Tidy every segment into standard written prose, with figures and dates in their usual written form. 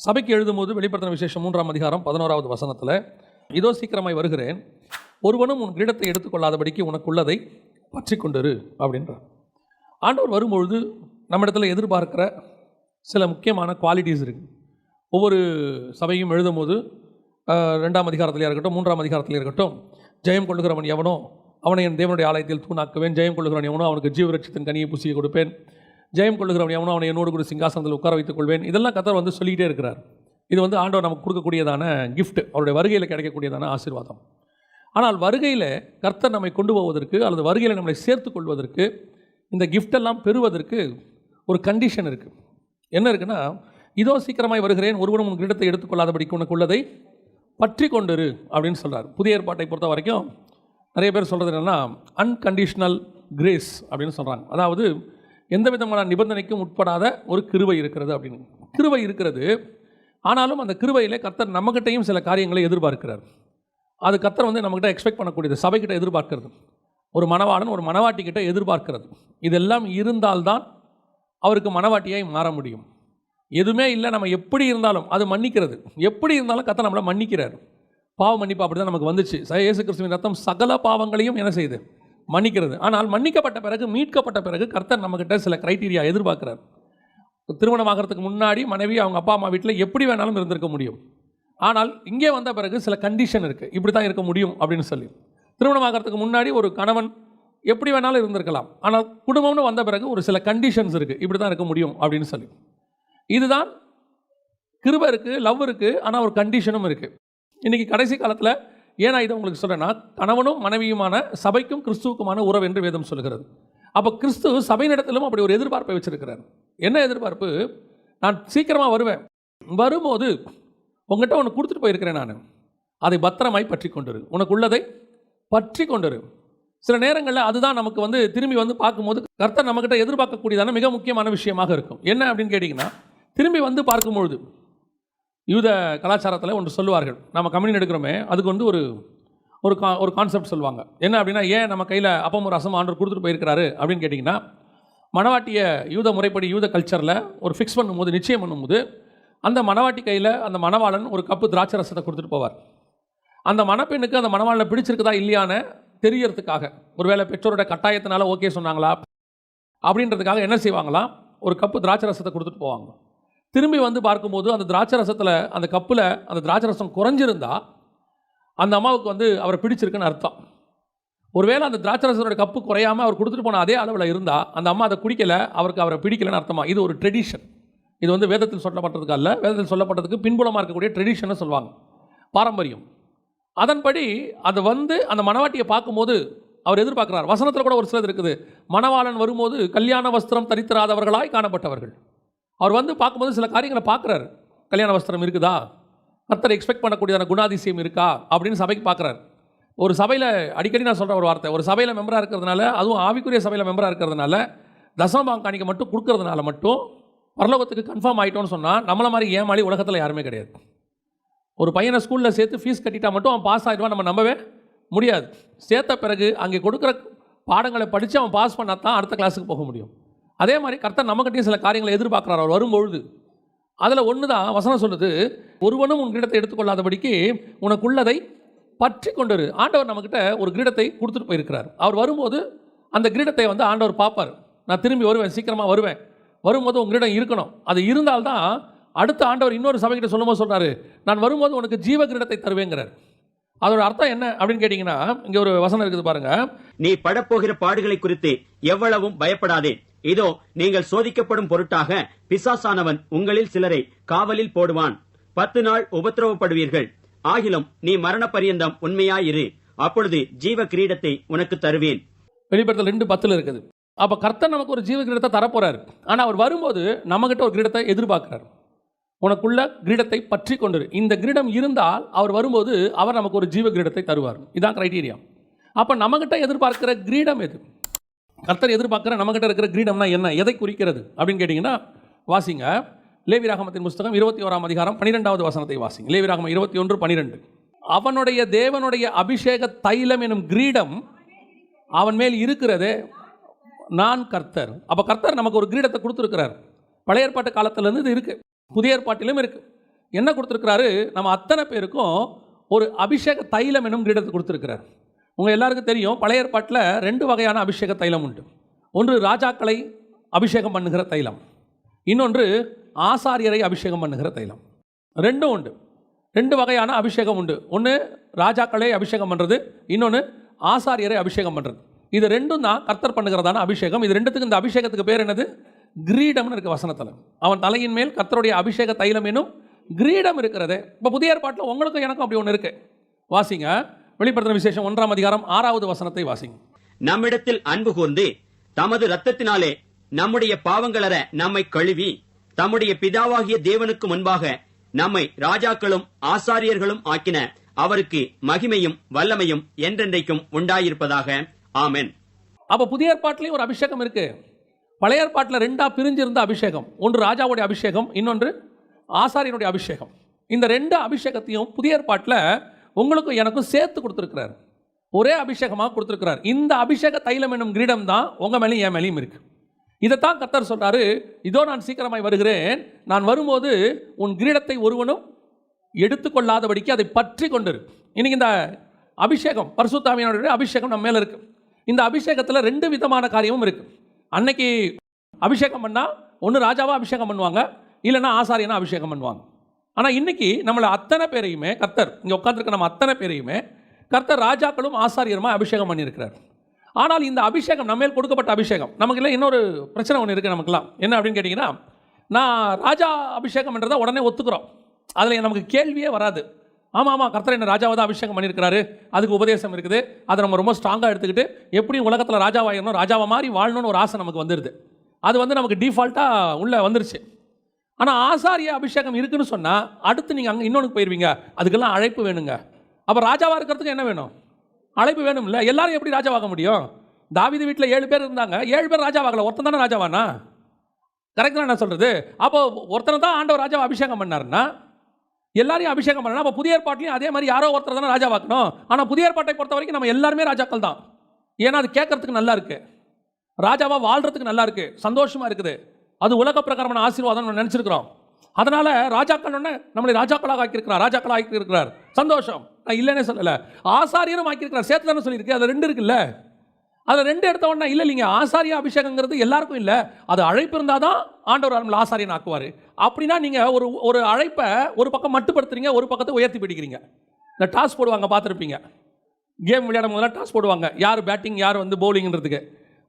சபைக்கு எழுதும்போது வெளிப்படுத்தின விசேஷம் 3ஆம் அதிகாரம் 11வது வசனத்தில், இதோ சீக்கிரமாய் வருகிறேன், ஒருவனும் உன் கிரீடத்தை எடுத்துக்கொள்ளாதபடிக்கு உனக்குள்ளதை பற்றி கொண்டிரு அப்படின்றார். ஆண்டவர் வரும்பொழுது நம்மிடத்தில் எதிர்பார்க்கிற சில முக்கியமான குவாலிட்டிஸ் இருக்குது. ஒவ்வொரு சபையும் எழுதும்போது 2ஆம் அதிகாரத்திலே இருக்கட்டும் 3ஆம் அதிகாரத்திலே இருக்கட்டும், ஜெயம் கொள்ளுகிறவன் எவனோ அவனை என் தேவனுடைய ஆலயத்தில் தூணாக்குவேன், ஜெயம் கொள்ளுகிறவன் எவனோ அவனுக்கு ஜீவரட்சத்தின் கனியை புசியை கொடுப்பேன், ஜெயம் கொள்ளுகிறவன் எவனோ அவனை என்னோடு கூட சிங்காசனத்தில் உட்கார வைத்துக் கொள்வேன். இதெல்லாம் கர்த்தர் சொல்லிக்கிட்டே இருக்கிறார். இது ஆண்டவர் நமக்கு கொடுக்கக்கூடியதான கிஃப்ட், அவருடைய வருகையில் கிடைக்கக்கூடியதான ஆசீர்வாதம். ஆனால் வருகையில் கர்த்தர் நம்மை கொண்டு போவதற்கு அல்லது வருகையில் நம்மளை சேர்த்து கொள்வதற்கு, இந்த கிஃப்டெல்லாம் பெறுவதற்கு ஒரு கண்டிஷன் இருக்குது. என்ன இருக்குன்னா, இதோ சீக்கிரமாய் வருகிறேன், ஒருவனும் உன் கிரீடத்தை எடுத்துக்கொள்ளாதபடிக்கு உனக்குள்ளதை பற்றி கொண்டிரு அப்படின்னு சொல்கிறார். புதிய ஏற்பாட்டை பொறுத்த வரைக்கும் நிறைய பேர் சொல்கிறது என்னென்னா, அன்கண்டிஷனல் கிரேஸ் அப்படின்னு சொல்கிறாங்க. அதாவது எந்த விதமான நிபந்தனைக்கும் உட்படாத ஒரு கிருபை இருக்கிறது அப்படின்னு. கிருபை இருக்கிறது, ஆனாலும் அந்த கிருபையிலே கர்த்தர் நம்மகிட்டையும் சில காரியங்களை எதிர்பார்க்கிறார். அது கர்த்தர் நம்மகிட்ட எக்ஸ்பெக்ட் பண்ணக்கூடியது, சபைக்கிட்ட எதிர்பார்க்கிறது, ஒரு மணவாளன் ஒரு மணவாட்டிக்கிட்ட எதிர்பார்க்கிறது. இதெல்லாம் இருந்தால்தான் அவருக்கு மணவாட்டியாய் மாற முடியும். எதுவுமே இல்லை, நம்ம எப்படி இருந்தாலும் அது மன்னிக்கிறது. எப்படி இருந்தாலும் கர்த்தர் நம்மளை மன்னிக்கிறார். பாவ மன்னிப்பு அப்படி தான் நமக்கு வந்துச்சு. இயேசு கிறிஸ்துவின் ரத்தம் சகல பாவங்களையும் என்ன செய்யுது? மன்னிக்கிறது. ஆனால் மன்னிக்கப்பட்ட பிறகு, மீட்கப்பட்ட பிறகு கர்த்தர் நம்மகிட்ட சில கிரைட்டீரியா எதிர்பார்க்கிறார். திருமணமாகிறதுக்கு முன்னாடி மனைவி அவங்க அப்பா அம்மா வீட்டில் எப்படி வேணாலும் இருந்திருக்க முடியும். ஆனால் இங்கே வந்த பிறகு சில கண்டிஷன் இருக்குது, இப்படி தான் இருக்க முடியும் அப்படின்னு சொல்லி. திருமணமாகிறதுக்கு முன்னாடி ஒரு கணவன் எப்படி வேணாலும் இருந்திருக்கலாம், ஆனால் குடும்பம்னு வந்த பிறகு ஒரு சில கண்டிஷன்ஸ் இருக்குது, இப்படி தான் இருக்க முடியும் அப்படின்னு சொல்லி. இதுதான் கிருபை இருக்குது, லவ் இருக்குது, ஆனால் ஒரு கண்டிஷனும் இருக்குது. இன்றைக்கி கடைசி காலத்தில் ஏன்னா இதை உங்களுக்கு சொல்கிறேன்னா, கணவனும் மனைவியுமான சபைக்கும் கிறிஸ்துவுக்குமான உறவு என்று வேதம் சொல்கிறது. அப்போ கிறிஸ்து சபையினிடத்திலும் அப்படி ஒரு எதிர்பார்ப்பை வச்சிருக்கிறார். என்ன எதிர்பார்ப்பு? நான் சீக்கிரமாக வருவேன், வரும்போது உங்கள்கிட்ட ஒன்று கொடுத்துட்டு போயிருக்கிறேன், நான் அதை பத்திரமாய் பற்றி கொண்டிரு, உனக்கு உள்ளதை பற்றி கொண்டிரு. சில நேரங்களில் அதுதான் நமக்கு திரும்பி பார்க்கும்போது கர்த்தர் நம்மக்கிட்ட எதிர்பார்க்கக்கூடியதான மிக முக்கியமான விஷயமாக இருக்கும். என்ன அப்படின்னு கேட்டிங்கன்னா, திரும்பி பார்க்கும்பொழுது யூத கலாச்சாரத்தில் ஒன்று சொல்லுவார்கள். நம்ம கம்யூனியன் எடுக்கிறோமே, அதுக்கு ஒரு கான்செப்ட் சொல்லுவாங்க. என்ன அப்படின்னா, ஏன் நம்ம கையில் அப்பமும் ரசம் ஆண்டவர் கொடுத்துட்டு போயிருக்கிறாரு அப்படின்னு கேட்டிங்கன்னா, மணவாட்டியை யூத முறைப்படி யூத கல்ச்சரில் ஒரு ஃபிக்ஸ் பண்ணும்போது, நிச்சயம் பண்ணும்போது, அந்த மணவாட்டி கையில் அந்த மணவாளன் ஒரு கப்பு திராட்சை ரசத்தை கொடுத்துட்டு போவார். அந்த மணப்பெண்ணுக்கு அந்த மணவாளனை பிடிச்சிருக்குதா இல்லையான்னு தெரியறதுக்காக, ஒருவேளை பெற்றோரோட கட்டாயத்தினால ஓகே சொன்னாங்களா அப்படின்றதுக்காக என்ன செய்வாங்களாம், ஒரு கப்பு திராட்சை ரசத்தை கொடுத்துட்டு போவாங்க. திரும்பி பார்க்கும்போது அந்த திராட்சை ரசத்தில், அந்த கப்பில் அந்த திராட்சை ரசம் குறைஞ்சிருந்தா அந்த அம்மாவுக்கு அவரை பிடிச்சிருக்குன்னு அர்த்தம். ஒருவேளை அந்த திராட்சை ரசத்தோட கப்பு குறையாமல் அவர் கொடுத்துட்டு போன அதே அளவில் இருந்தால் அந்த அம்மா அதை குடிக்கலை, அவரை பிடிக்கலைன்னு அர்த்தமா. இது ஒரு ட்ரெடிஷன். இது வேதத்தில் சொல்லப்பட்டதுக்கு அல்ல, வேதத்தில் சொல்லப்பட்டதுக்கு பின்புலமாக இருக்கக்கூடிய ட்ரெடிஷனை சொல்லுவாங்க, பாரம்பரியம். அதன்படி அது அந்த மணவாட்டியை பார்க்கும்போது அவர் எதிர்பார்க்குறார். வசனத்தில் கூட ஒரு சிலது இருக்குது, மணவாளன் வரும்போது கல்யாண வஸ்திரம் தரித்திராதவர்களாய் காணப்பட்டவர்கள். அவர் பார்க்கும்போது சில காரியங்களை பார்க்குறாரு. கல்யாண வஸ்திரம் இருக்குதா, கர்த்தரை எக்ஸ்பெக்ட் பண்ணக்கூடியதான குணாதிசயம் இருக்கா அப்படின்னு சபைக்கு பார்க்குறாரு. ஒரு சபையில் அடிக்கடி நான் சொல்கிற ஒரு வார்த்தை, ஒரு சபையில் மெம்பராக இருக்கிறதுனால, அதுவும் ஆவிக்குரிய சபையில் மெம்பராக இருக்கிறதுனால, தசமபாகம் காணிக்க மட்டும் கொடுக்கறதுனால மட்டும் பரலோகத்துக்கு கன்ஃபார்ம் ஆகிட்டோன்னு சொன்னால், நம்மளை மாதிரி ஏமாளி உலகத்தில் யாருமே கிடையாது. ஒரு பையனை ஸ்கூலில் சேர்த்து ஃபீஸ் கட்டிட்டா மட்டும் அவன் பாஸ் ஆகிடுவான் நம்ம நம்பவே முடியாது. சேர்த்த பிறகு அங்கே கொடுக்குற பாடங்களை படித்து அவன் பாஸ் பண்ணால் தான் அடுத்த கிளாஸுக்கு போக முடியும். அதே மாதிரி கர்த்தர் நம்மகிட்டையும் சில காரியங்களை எதிர்பார்க்குறார் அவர் வரும்பொழுது. அதில் ஒன்று தான் வசனம் சொல்லுது, ஒருவனும் உன் கிரீடத்தை எடுத்துக்கொள்ளாதபடிக்கு உனக்குள்ளதை பற்றி கொண்டிரு. ஆண்டவர் நம்மக்கிட்ட ஒரு கிரீடத்தை கொடுத்துட்டு போயிருக்கிறார். அவர் வரும்போது அந்த கிரீடத்தை ஆண்டவர் பார்ப்பார். நான் திரும்பி வருவேன், சீக்கிரமாக வருவேன், வரும்போது உன் கிரீடம் இருக்கணும். அது இருந்தால்தான் அடுத்த ஆண்டவர் இன்னொரு சபைக்கிட்ட சொல்லும்போது சொல்கிறாரு, நான் வரும்போது உனக்கு ஜீவ கிரீடத்தை தருவேங்கிறார். அதோட அர்த்தம் என்ன அப்படின்னு கேட்டிங்கன்னா, இங்கே ஒரு வசனம் இருக்குது பாருங்க, நீ படப்போகிற பாடுகளை குறித்து எவ்வளவும் பயப்படாதே, இதோ நீங்கள் சோதிக்கப்படும் பொருட்டாக பிசாசானவன் உங்களில் சிலரை காவலில் போடுவான், 10 நாள் உபத்திரவப்படுவீர்கள், ஆகிலும் நீ மரண பரியந்தம் உண்மையாயிரு, அப்பொழுது ஜீவ கிரீடத்தை உனக்கு தருவேன். வெளிப்படுத்தல் 2:10 இருக்குது. அப்போ கர்த்தர் நமக்கு ஒரு ஜீவ கிரீடத்தை தரப்போறாரு. ஆனால் அவர் வரும்போது நம்மகிட்ட ஒரு கிரீடத்தை எதிர்பார்க்கிறார். உனக்குள்ள கிரீடத்தை பற்றி கொண்டிரு. இந்த கிரீடம் இருந்தால் அவர் வரும்போது அவர் நமக்கு ஒரு ஜீவ கிரீடத்தை தருவார். இதான் கிரைட்டீரியா. அப்போ நம்மகிட்ட எதிர்பார்க்கிற கிரீடம் எது? கர்த்தர் எதிர்பார்க்கிற நம்மகிட்ட இருக்கிற கிரீடம்னா என்ன, எதை குறிக்கிறது அப்படின்னு கேட்டிங்கன்னா, வாசிங்க லேவியராகமத்தின் புஸ்தகம் 21ஆம் அதிகாரம் 12வது வசனத்தை வாசிங்க. லேவியராகமம் 21:12. அவனுடைய தேவனுடைய அபிஷேக தைலம் எனும் கிரீடம் அவன் மேல் இருக்கிறது, நான் கர்த்தர். அப்போ கர்த்தர் நமக்கு ஒரு கிரீடத்தை கொடுத்துருக்கிறார். பழைய ஏற்பாட்டு காலத்திலேருந்து இது இருக்குது, புதிய ஏற்பாட்டிலும் இருக்குது. என்ன கொடுத்துருக்கிறாரு? நம்ம அத்தனை பேருக்கும் ஒரு அபிஷேக தைலம் என்னும் கிரீடத்தை கொடுத்துருக்கிறார். உங்கள் எல்லாருக்கும் தெரியும், பழைய ஏற்பாட்டில் 2 வகையான அபிஷேக தைலம் உண்டு. ஒன்று ராஜாக்களை அபிஷேகம் பண்ணுகிற தைலம், இன்னொன்று ஆசாரியரை அபிஷேகம் பண்ணுகிற தைலம். ரெண்டும் உண்டு. 2 வகையான அபிஷேகம் உண்டு. ஒன்று ராஜாக்களை அபிஷேகம் பண்ணுறது, இன்னொன்று ஆசாரியரை அபிஷேகம் பண்ணுறது. இது ரெண்டும் தான் கர்த்தர் பண்ணுகிறதான அபிஷேகம். இது ரெண்டுத்துக்கு, இந்த அபிஷேகத்துக்கு பேர் என்னது? கிரீடம்னு இருக்குது வசனத்தில். அவன் தலையின் மேல் கர்த்தருடைய அபிஷேக தைலம் என்னும் கிரீடம் இருக்கிறது. இப்போ புதிய ஏற்பாட்டில் உங்களுக்கும் எனக்கும் அப்படி ஒன்று இருக்குது. வாசிங்க, வெளிப்படுத்தின விசேஷம் 1ஆம் அதிகாரம் 6வது வசனத்தை வாசிங்க. நம்மிடத்தில் அன்பு கூர்ந்து தமது இரத்தத்தினாலே நம்முடைய பாவங்களற நம்மை கழுவி தம்முடைய பிதாவாகிய தேவனுக்கு முன்பாக நம்மை ராஜாக்களும் ஆசாரியர்களும் ஆக்கின அவருக்கு மகிமையும் வல்லமையும் என்றென்றைக்கும் உண்டாயிருப்பதாக. ஆமென். அப்போ புதிய ஏற்பாட்டிலையும் ஒரு அபிஷேகம் இருக்கு. பழைய ஏற்பாட்டில் 2ஆ பிரிஞ்சிருந்த அபிஷேகம், ஒன்று ராஜாவுடைய அபிஷேகம், இன்னொன்று ஆசாரியனுடைய அபிஷேகம். இந்த 2 அபிஷேகத்தையும் புதிய ஏற்பாட்டில் உங்களுக்கும் எனக்கும் சேர்த்து கொடுத்துருக்கிறார். ஒரே அபிஷேகமாக கொடுத்துருக்கிறார். இந்த அபிஷேக தைலம் என்னும் கிரீடம் தான் உங்கள் மேலேயும் என் மேலேயும் இருக்கு. இதைத்தான் கர்த்தர் சொல்றாரு, இதோ நான் சீக்கிரமாய் வருகிறேன், நான் வரும்போது உன் கிரீடத்தை ஒருவனும் எடுத்துக்கொள்ளாதபடிக்கு அதை பற்றி கொண்டிரு. இன்னைக்கு இந்த அபிஷேகம், பரிசுத்த ஆவியானவருடைய அபிஷேகம் நம்ம மேலே இருக்கு. இந்த அபிஷேகத்தில் 2 விதமான காரியமும் இருக்கு. அன்னைக்கு அபிஷேகம் பண்ணால் ஒன்று ராஜாவா அபிஷேகம் பண்ணுவாங்க, இல்லைன்னா ஆசாரியனா அபிஷேகம் பண்ணுவாங்க. ஆனால் இன்னைக்கு நம்மளை அத்தனை பேரையுமே கர்த்தர், இங்கே உட்காந்துருக்க நம்ம அத்தனை பேரையுமே கர்த்தர் ராஜாக்களும் ஆசாரியருமா அபிஷேகம் பண்ணியிருக்கிறார். ஆனால் இந்த அபிஷேகம் நம்ம மேல் கொடுக்கப்பட்ட அபிஷேகம். நமக்கு இல்லை இன்னொரு பிரச்சனை ஒன்று இருக்குது நமக்குலாம். என்ன அப்படின்னு கேட்டிங்கன்னா, நான் ராஜா அபிஷேகம் பண்ணுறதை உடனே ஒத்துக்கிறோம். அதில் நமக்கு கேள்வியே வராது. ஆமாம் கர்த்தர் என்ன ராஜாவை தான் அபிஷேகம் பண்ணியிருக்கிறாரு, அதுக்கு உபதேசம் இருக்குது, அதை நம்ம ரொம்ப ஸ்ட்ராங்காக எடுத்துக்கிட்டு எப்படி உலகத்தில் ராஜாவாயிடணும், ராஜாவை மாதிரி வாழணும்னு ஒரு ஆசை நமக்கு வந்துடுது. அது நமக்கு டிஃபால்ட்டாக உள்ளே வந்துருச்சு. ஆனால் ஆசாரிய அபிஷேகம் இருக்குன்னு சொன்னால் அடுத்து நீங்கள் அங்கே இன்னொன்று போயிடுவீங்க. அதுக்கெல்லாம் அழைப்பு வேணுங்க. அப்போ ராஜாவாக இருக்கிறதுக்கு என்ன வேணும்? அழைப்பு வேணும். இல்லை எல்லாரும் எப்படி ராஜாவாக முடியும்? தாவீது வீட்டில் 7 பேர் இருந்தாங்க, 7 பேர் ராஜாவாகல, ஒருத்தன் தானே ராஜாவானா? கரெக்டாக என்ன சொல்கிறது? அப்போ ஒருத்தனை தான் ஆண்டவர் ராஜாவை அபிஷேகம் பண்ணாருன்னா எல்லாரையும் அபிஷேகம் பண்ணலாம். அப்போ புதிய ஏற்பாட்டிலையும் அதே மாதிரி யாரோ ஒருத்தர் தானே ராஜாவாக்கணும். ஆனால் புதிய ஏற்பாட்டை பொறுத்த வரைக்கும் நம்ம எல்லாருமே ராஜாக்கள் தான். ஏன்னா அது கேட்கறதுக்கு நல்லா இருக்கு, ராஜாவாக வாழ்றதுக்கு நல்லா இருக்கு, சந்தோஷமா இருக்குது. அது உலக பிரகாரமான ஆசீர்வாதம் நம்ம நினைச்சிருக்கிறோம். அதனால ராஜாக்கள் நம்மளை ராஜாக்களாக ஆக்கியிருக்கிறார், ராஜாக்களாக ஆக்கியிருக்கிறார், சந்தோஷம். நான் இல்லைன்னே சொல்லலை, ஆசாரியரும் ஆக்கியிருக்கிறார். சேர்த்து தானே சொல்லியிருக்கு. அது 2 இருக்குல்ல. அதில் 2 எடுத்த உடனே இல்லை இல்லைங்க, ஆசாரிய அபிஷேகங்கிறது எல்லாருக்கும் இல்லை. அது அழைப்பு இருந்தால் தான் ஆண்டவர் நம்மளை ஆசாரியன் ஆக்குவார். அப்படின்னா நீங்கள் ஒரு அழைப்பை ஒரு பக்கம் மட்டுப்படுத்துறீங்க, ஒரு பக்கத்தை உயர்த்தி பிடிக்கிறீங்க. இந்த டாஸ் போடுவாங்க, பார்த்துருப்பீங்க. கேம் விளையாடும் போதெல்லாம் டாஸ் போடுவாங்க, யார் பேட்டிங் யார் போலிங்கிறதுக்கு.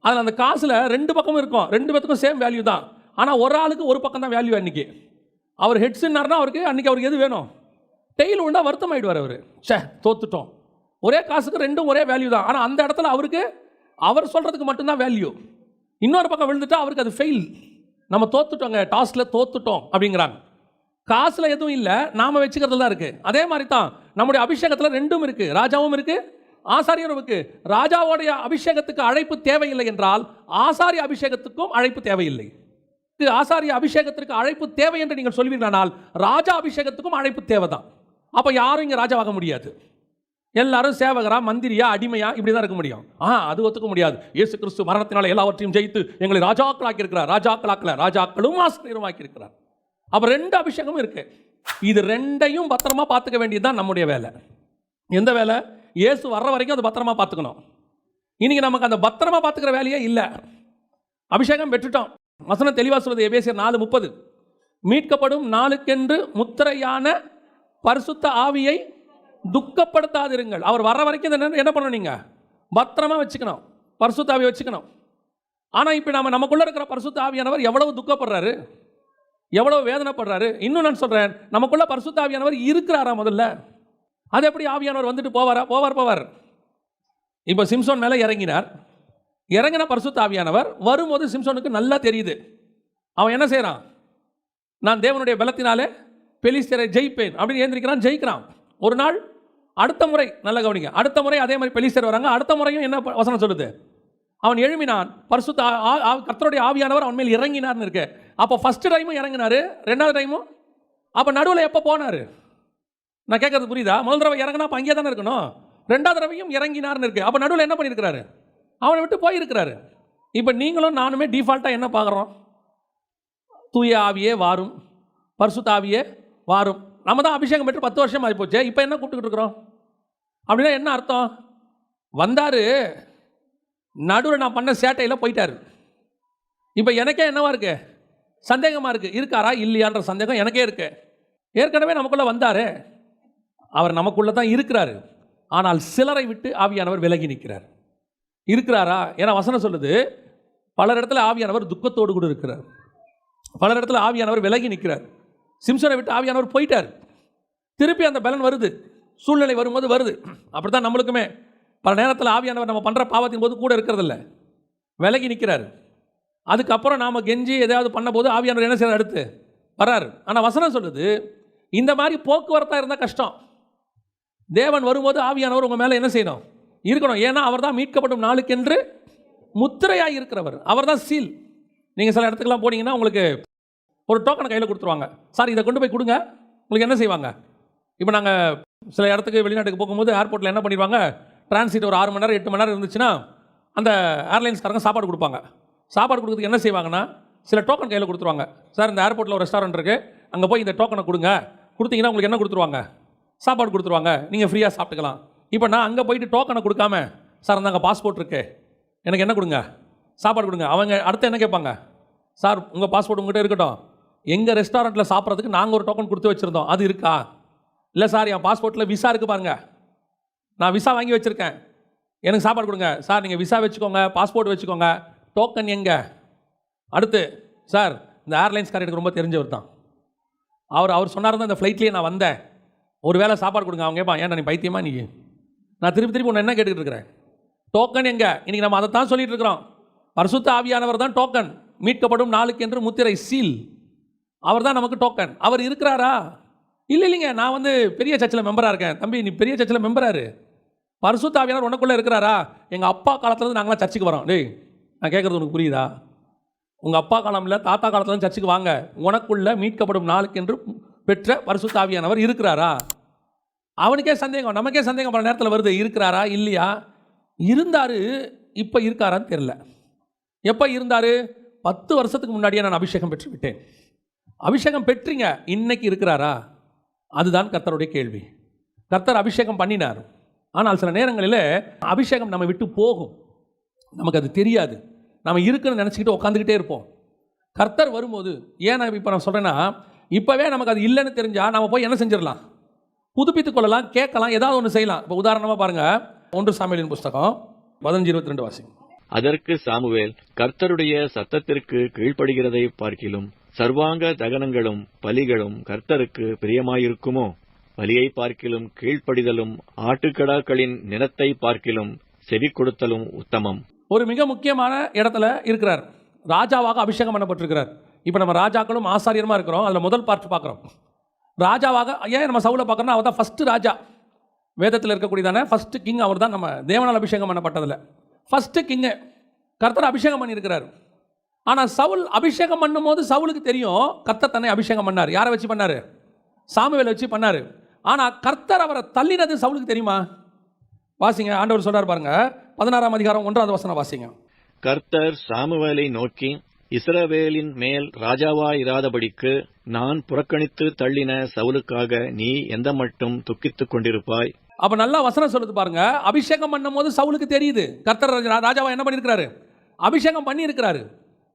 அதில் அந்த காசில் 2 பக்கமும் இருக்கும், 2 பேத்துக்கும் சேம் வேல்யூ தான். ஆனால் ஒரு ஆளுக்கு ஒரு பக்கம் தான் வேல்யூ. அன்றைக்கி அவர் ஹெட்ஸுன்னார்னா அவருக்கு எது வேணும்? டெய்ல் உண்டா வருத்தம் ஆகிடுவார் அவர். தோத்துட்டோம். ஒரே காசுக்கு 2ம் ஒரே வேல்யூ தான். ஆனால் அந்த இடத்துல அவருக்கு அவர் சொல்கிறதுக்கு மட்டும்தான் வேல்யூ. இன்னொரு பக்கம் விழுந்துட்டா அவருக்கு அது ஃபெயில். நம்ம தோத்துட்டோங்க, டாஸில் தோத்துட்டோம் அப்படிங்கிறாங்க. காசில் எதுவும் இல்லை, நாம் வச்சுக்கிறது தான் இருக்குது. அதே மாதிரி தான் நம்முடைய அபிஷேகத்தில் 2ம் இருக்குது, ராஜாவும் இருக்குது, ஆசாரியரும் இருக்குது. ராஜாவுடைய அபிஷேகத்துக்கு அழைப்பு தேவையில்லை என்றால் ஆசாரிய அபிஷேகத்துக்கும் அழைப்பு தேவையில்லை. ஆசாரிய அபிஷேகத்திற்கு அழைப்பு தேவை என்று நீங்கள் சொல்வீர்களானால் ராஜா அபிஷேகத்துக்கும் அழைப்பு தேவைதான். அப்போ யாரும் இங்கே ராஜாவாக முடியாது. எல்லாரும் சேவகரா, மந்திரியா, அடிமையா இப்படி தான் இருக்க முடியும். அது ஒத்துக்க முடியாது. இயேசு கிறிஸ்து மரணத்தினால எல்லாவற்றையும் ஜெயித்து எங்களை ராஜாக்களாக்கி இருக்கிறார். ராஜாக்களாக்கல, ராஜாக்களும் ஆசிரியரும் ஆக்கி இருக்கிறார். அப்போ 2 அபிஷேகமும் இருக்கு. இது 2ஐயும் பத்திரமா பார்த்துக்க வேண்டியதுதான் நம்முடைய வேலை. எந்த வேலை? இயேசு வர்ற வரைக்கும் அது பத்திரமா பார்த்துக்கணும். இன்னைக்கு நமக்கு அந்த பத்திரமா பார்த்துக்கிற வேலையே இல்லை. அபிஷேகம் பெற்றுட்டோம். வசனம் தெளிவாக சொல்வது எபேசியர் 4:30, மீட்கப்படும் நாளுக்கென்று முத்திரையான பரிசுத்த ஆவியை துக்கப்படுத்தாதிருங்கள். அவர் வர்ற வரைக்கும் என்ன பண்ணணும்? நீங்கள் பத்திரமா வச்சுக்கணும், பரிசுத்த ஆவியை வச்சுக்கணும். ஆனால் இப்போ நமக்குள்ள இருக்கிற பரிசுத்த ஆவியானவர் எவ்வளவு துக்கப்படுறாரு, எவ்வளவு வேதனைப்படுறாரு. இன்னும் நான் சொல்கிறேன், நமக்குள்ள பரிசுத்த ஆவியானவர் இருக்கிறாரா? முதல்ல அது எப்படி ஆவியானவர் வந்துட்டு போவார். இப்போ சிம்சோன் மேலே இறங்கின பரிசுத்த ஆவியானவர் வரும்போது சிம்சோனுக்கு நல்லா தெரியுது. அவன் என்ன செய்கிறான்? நான் தேவனுடைய பலத்தினாலே பெலிஸ்தரை ஜெயிப்பேன் அப்படின்னு ஏந்திரிக்கிறான், ஜெயிக்கிறான். ஒரு நாள், அடுத்த முறை நல்ல கவனிங்க, அடுத்த முறை அதே மாதிரி பெலிஸ்தர் வராங்க. அடுத்த முறையும் என்ன வசனம் சொல்லுது? அவன் எழும்பினான், பரிசுத்த கர்த்தருடைய ஆவியானவர் அவன் மேல் இறங்கினார்னு இருக்கு. அப்போ ஃபர்ஸ்ட் டைமும் இறங்கினாரு, 2வது டைமும். அப்போ நடுவில் எப்போ போனார்? நான் கேட்கறது புரியுதா? முதல் தடவை இறங்கினா அப்போ அங்கே தானே இருக்கணும். 2வது தடவையும் இறங்கினார்னு இருக்கு. அப்போ நடுவில் என்ன பண்ணியிருக்கிறாரு? அவனை விட்டு போயிருக்கிறாரு. இப்போ நீங்களும் நானுமே டிஃபால்ட்டாக என்ன பார்க்குறோம்? தூய ஆவியே வாரும், பரிசுத்த ஆவியே வாரும். நம்ம தான் அபிஷேகம் பெற்று 10 வருஷம் ஆகி போச்சு, இப்போ என்ன கூப்பிட்டுக்கிட்டு இருக்கிறோம் அப்படின்னா என்ன அர்த்தம்? வந்தார், நடுவில் நான் பண்ண சேட்டையில் போயிட்டார். இப்போ எனக்கே என்னவா இருக்கு? சந்தேகமாக இருக்குது. இருக்காரா இல்லையான்ற சந்தேகம் எனக்கே இருக்கு. ஏற்கனவே நமக்குள்ளே வந்தார், அவர் நமக்குள்ளே தான் இருக்கிறாரு. ஆனால் சிலரை விட்டு ஆவியானவர் விலகி நிற்கிறார். இருக்கிறாரா? ஏன்னா வசனம் சொல்லுது, பலர் இடத்துல ஆவியானவர் துக்கத்தோடு கூட இருக்கிறார், பலர் இடத்துல ஆவியானவர் விலகி நிற்கிறார். சிம்சோனை விட்டு ஆவியானவர் போயிட்டார். திருப்பி அந்த பலன் வருது, சூழ்நிலை வரும்போது வருது. அப்படி தான் நம்மளுக்குமே பல நேரத்தில் ஆவியானவர் நம்ம பண்ணுற பாவத்தின் போது கூட இருக்கிறதில்ல, விலகி நிற்கிறார். அதுக்கப்புறம் நாம் கெஞ்சி எதாவது பண்ண போது ஆவியானவர் என்ன செய்யறாரு? அடுத்து வராரு. ஆனால் வசனம் சொல்லுது, இந்த மாதிரி போக்குவரத்தாக இருந்தால் கஷ்டம். தேவன் வரும்போது ஆவியானவர் உங்கள் மேலே என்ன செய்யணும்? இருக்கணும். ஏன்னா அவர் தான் மீட்கப்படும் நாளுக்கென்று முத்திரையாக இருக்கிறவர், அவர் தான் சீல். நீங்கள் சில இடத்துக்குலாம் போனீங்கன்னா உங்களுக்கு ஒரு டோக்கனை கையில் கொடுத்துருவாங்க. சார் இதை கொண்டு போய் கொடுங்க. உங்களுக்கு என்ன செய்வாங்க? இப்போ நாங்கள் சில இடத்துக்கு வெளிநாட்டுக்கு போகும்போது ஏர்போர்ட்டில் என்ன பண்ணிடுவாங்க, டிரான்சிட் ஒரு 6 மணி நேரம் 8 மணி நேரம் இருந்துச்சுன்னா அந்த ஏர்லைன்ஸ்காரங்க சாப்பாடு கொடுப்பாங்க. சாப்பாடு கொடுக்குறதுக்கு என்ன செய்வாங்கன்னா சில டோக்கன் கையில் கொடுத்துருவாங்க. சார் இந்த ஏர்போர்ட்டில் ஒரு ரெஸ்டாரண்ட் இருக்குது, அங்கே போய் இந்த டோக்கனை கொடுங்க. கொடுத்தீங்கன்னா உங்களுக்கு என்ன கொடுத்துருவாங்க? சாப்பாடு கொடுத்துருவாங்க, நீங்கள் ஃப்ரீயாக சாப்பிட்டுக்கலாம். இப்போ நான் அங்கே போயிட்டு டோக்கனை கொடுக்காம, சார் அந்த அங்கே பாஸ்போர்ட் இருக்குது, எனக்கு என்ன கொடுங்க? சாப்பாடு கொடுங்க. அவங்க அடுத்து என்ன கேட்பாங்க? சார் உங்கள் பாஸ்போர்ட் உங்கள்கிட்ட இருக்கட்டும், எங்கள் ரெஸ்டாரண்ட்டில் சாப்பிட்றதுக்கு நாங்கள் ஒரு டோக்கன் கொடுத்து வச்சுருந்தோம், அது இருக்கா? இல்லை சார் என் பாஸ்போர்ட்டில் விசா இருக்குது பாருங்கள், நான் விசா வாங்கி வச்சுருக்கேன், எனக்கு சாப்பாடு கொடுங்க. சார் நீங்கள் விசா வச்சுக்கோங்க, பாஸ்போர்ட் வச்சுக்கோங்க, டோக்கன் எங்கே? அடுத்து சார் இந்த ஏர்லைன்ஸ்காரர் எனக்கு ரொம்ப தெரிஞ்சவர் தான், அவர் சொன்னார் தான் இந்த ஃப்ளைட்லேயே நான் வந்தேன், ஒரு வேளை சாப்பாடு கொடுங்க. அவங்க கேட்பான், ஏன்டா நீ பைத்தியமா நீ? நான் திருப்பி ஒன்று என்ன கேட்டுக்கிட்டு இருக்கிறேன்? டோக்கன் எங்கே? இன்றைக்கி நம்ம அதை தான் சொல்லிட்டு இருக்கிறோம். பரிசுத்த ஆவியானவர் தான் டோக்கன், மீட்கப்படும் நாளுக்கு என்று முத்திரை சீல், அவர் தான் நமக்கு டோக்கன். அவர் இருக்கிறாரா? இல்லைங்க, நான் வந்து பெரிய சர்ச்சில் மெம்பராக இருக்கேன். தம்பி நீ பெரிய சர்ச்சில் மெம்பராரு, பரிசுத்த ஆவியானவர் உனக்குள்ளே இருக்கிறாரா? எங்கள் அப்பா காலத்துலேருந்து நாங்களாம் சர்ச்சுக்கு வரோம். டேய் நான் கேட்குறது உனக்கு புரியுதா? உங்கள் அப்பா காலம் இல்லை, தாத்தா காலத்துலேருந்து சர்ச்சுக்கு வாங்க. உனக்குள்ள மீட்கப்படும் நாளுக்கு என்று பெற்ற பரிசுத்த ஆவியானவர் இருக்கிறாரா? அவனுக்கே சந்தேகம், நமக்கே சந்தேகம் பல நேரத்தில் வருது, இருக்கிறாரா இல்லையா? இருந்தார், இப்போ இருக்காரான்னு தெரியல. எப்போ இருந்தார்? 10 வருஷத்துக்கு முன்னாடியே நான் அபிஷேகம் பெற்று விட்டேன். அபிஷேகம் பெற்றீங்க, இன்னைக்கு இருக்கிறாரா? அதுதான் கர்த்தருடைய கேள்வி. கர்த்தர் அபிஷேகம் பண்ணினார், ஆனால் சில நேரங்களில் அபிஷேகம் நம்ம விட்டு போகும், நமக்கு அது தெரியாது. நம்ம இருக்குன்னு நினச்சிக்கிட்டு உட்காந்துக்கிட்டே இருப்போம். கர்த்தர் வரும்போது, ஏன் நான் இப்போ நான் சொல்கிறேன்னா, இப்போவே நமக்கு அது இல்லைன்னு தெரிஞ்சால் நம்ம போய் என்ன செஞ்சிடலாம்? புதுப்பித்துக் கொள்ளலாம், கேட்கலாம், ஏதாவது ஒன்று செய்யலாம். இப்போ உதாரணமாக பாருங்கள், 1 சாமுவேலின் புஸ்தகம் 15:22 வாசி. அதற்கு சாமுவேல், கர்த்தருடைய சத்தத்திற்கு கீழ்ப்படுகிறதை பார்க்கிலும் சர்வாங்க தகனங்களும் பலிகளும் கர்த்தருக்கு பிரியமாயிருக்குமோ? பலியை பார்க்கிலும் கீழ்ப்படிதலும் ஆட்டுக்கடாக்களின் நிலத்தை பார்க்கிலும் செவி கொடுத்தலும் உத்தமம். ஒரு மிக முக்கியமான இடத்துல இருக்கிறார், ராஜாவாக அபிஷேகம் பண்ணப்பட்டிருக்கிறார். இப்போ நம்ம ராஜாக்களும் ஆசாரியமாக இருக்கிறோம். அதில் முதல் பார்ட் பார்க்குறோம். ராஜாவாக ஏன் நம்ம சவுலை பார்க்குறோன்னா, அவர் தான் ஃபஸ்ட்டு ராஜா. வேதத்தில் இருக்கக்கூடியதான ஃபஸ்ட்டு கிங் அவர் தான். நம்ம தேவனால் அபிஷேகம் பண்ணப்பட்டதில்லை, ஃபஸ்ட்டு கிங்கு கர்த்தர் அபிஷேகம் பண்ணியிருக்கிறார். ஆனால் சவுல் அபிஷேகம் பண்ணும் போது சவுலுக்கு தெரியும் கர்த்தர் தன்னை அபிஷேகம் பண்ணார். யாரை வச்சு பண்ணார்? சாமுவேலை வச்சு பண்ணார். ஆனால் கர்த்தர் அவரை தள்ளினது சவுலுக்கு தெரியுமா? வாசிங்க, ஆண்டவர் சொல்றார் பாருங்க, 16ஆம் அதிகாரம் 1வது வசனம் வாசிங்க. கர்த்தர் சாமுவேலை நோக்கி, இஸ்ரவேலின் மேல் ராஜாவாயிராதபடிக்கு நான் புறக்கணித்து தள்ளின சவுலுக்காக நீ எந்த மட்டும் துக்கித்துக் கொண்டிருப்பாய்? அப்ப நல்லா வசனம் சொல்லுது பாருங்க. அபிஷேகம் பண்ணும் போது சவுலுக்கு தெரியுது கர்த்தர் ராஜாவா என்ன பண்ணியிருக்கிறாரு, அபிஷேகம் பண்ணி இருக்கிறாரு.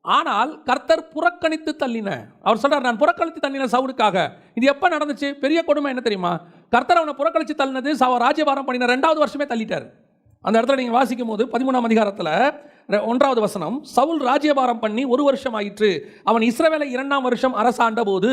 ஆனால் கர்த்தர் புறக்கணித்து தள்ளின, அவர் சொல்றார் நான் புறக்கணித்து தள்ளின சவுலுக்காக. இது எப்ப நடந்துச்சு? பெரிய கொடுமை என்ன தெரியுமா? கர்த்தர் அவனை புறக்கணித்து தள்ளினது ராஜ்யபாரம் பண்ணின 2வது வருஷமே தள்ளிட்டார். அந்த இடத்துல நீங்க வாசிக்கும் போது 13ஆம் அதிகாரத்தில் 1வது வசனம், சவுல் ராஜ்யபாரம் பண்ணி 1 வருஷம் ஆயிற்று, அவன் இஸ்ரவேலை 2ஆம் வருஷம் அரசாண்ட போது.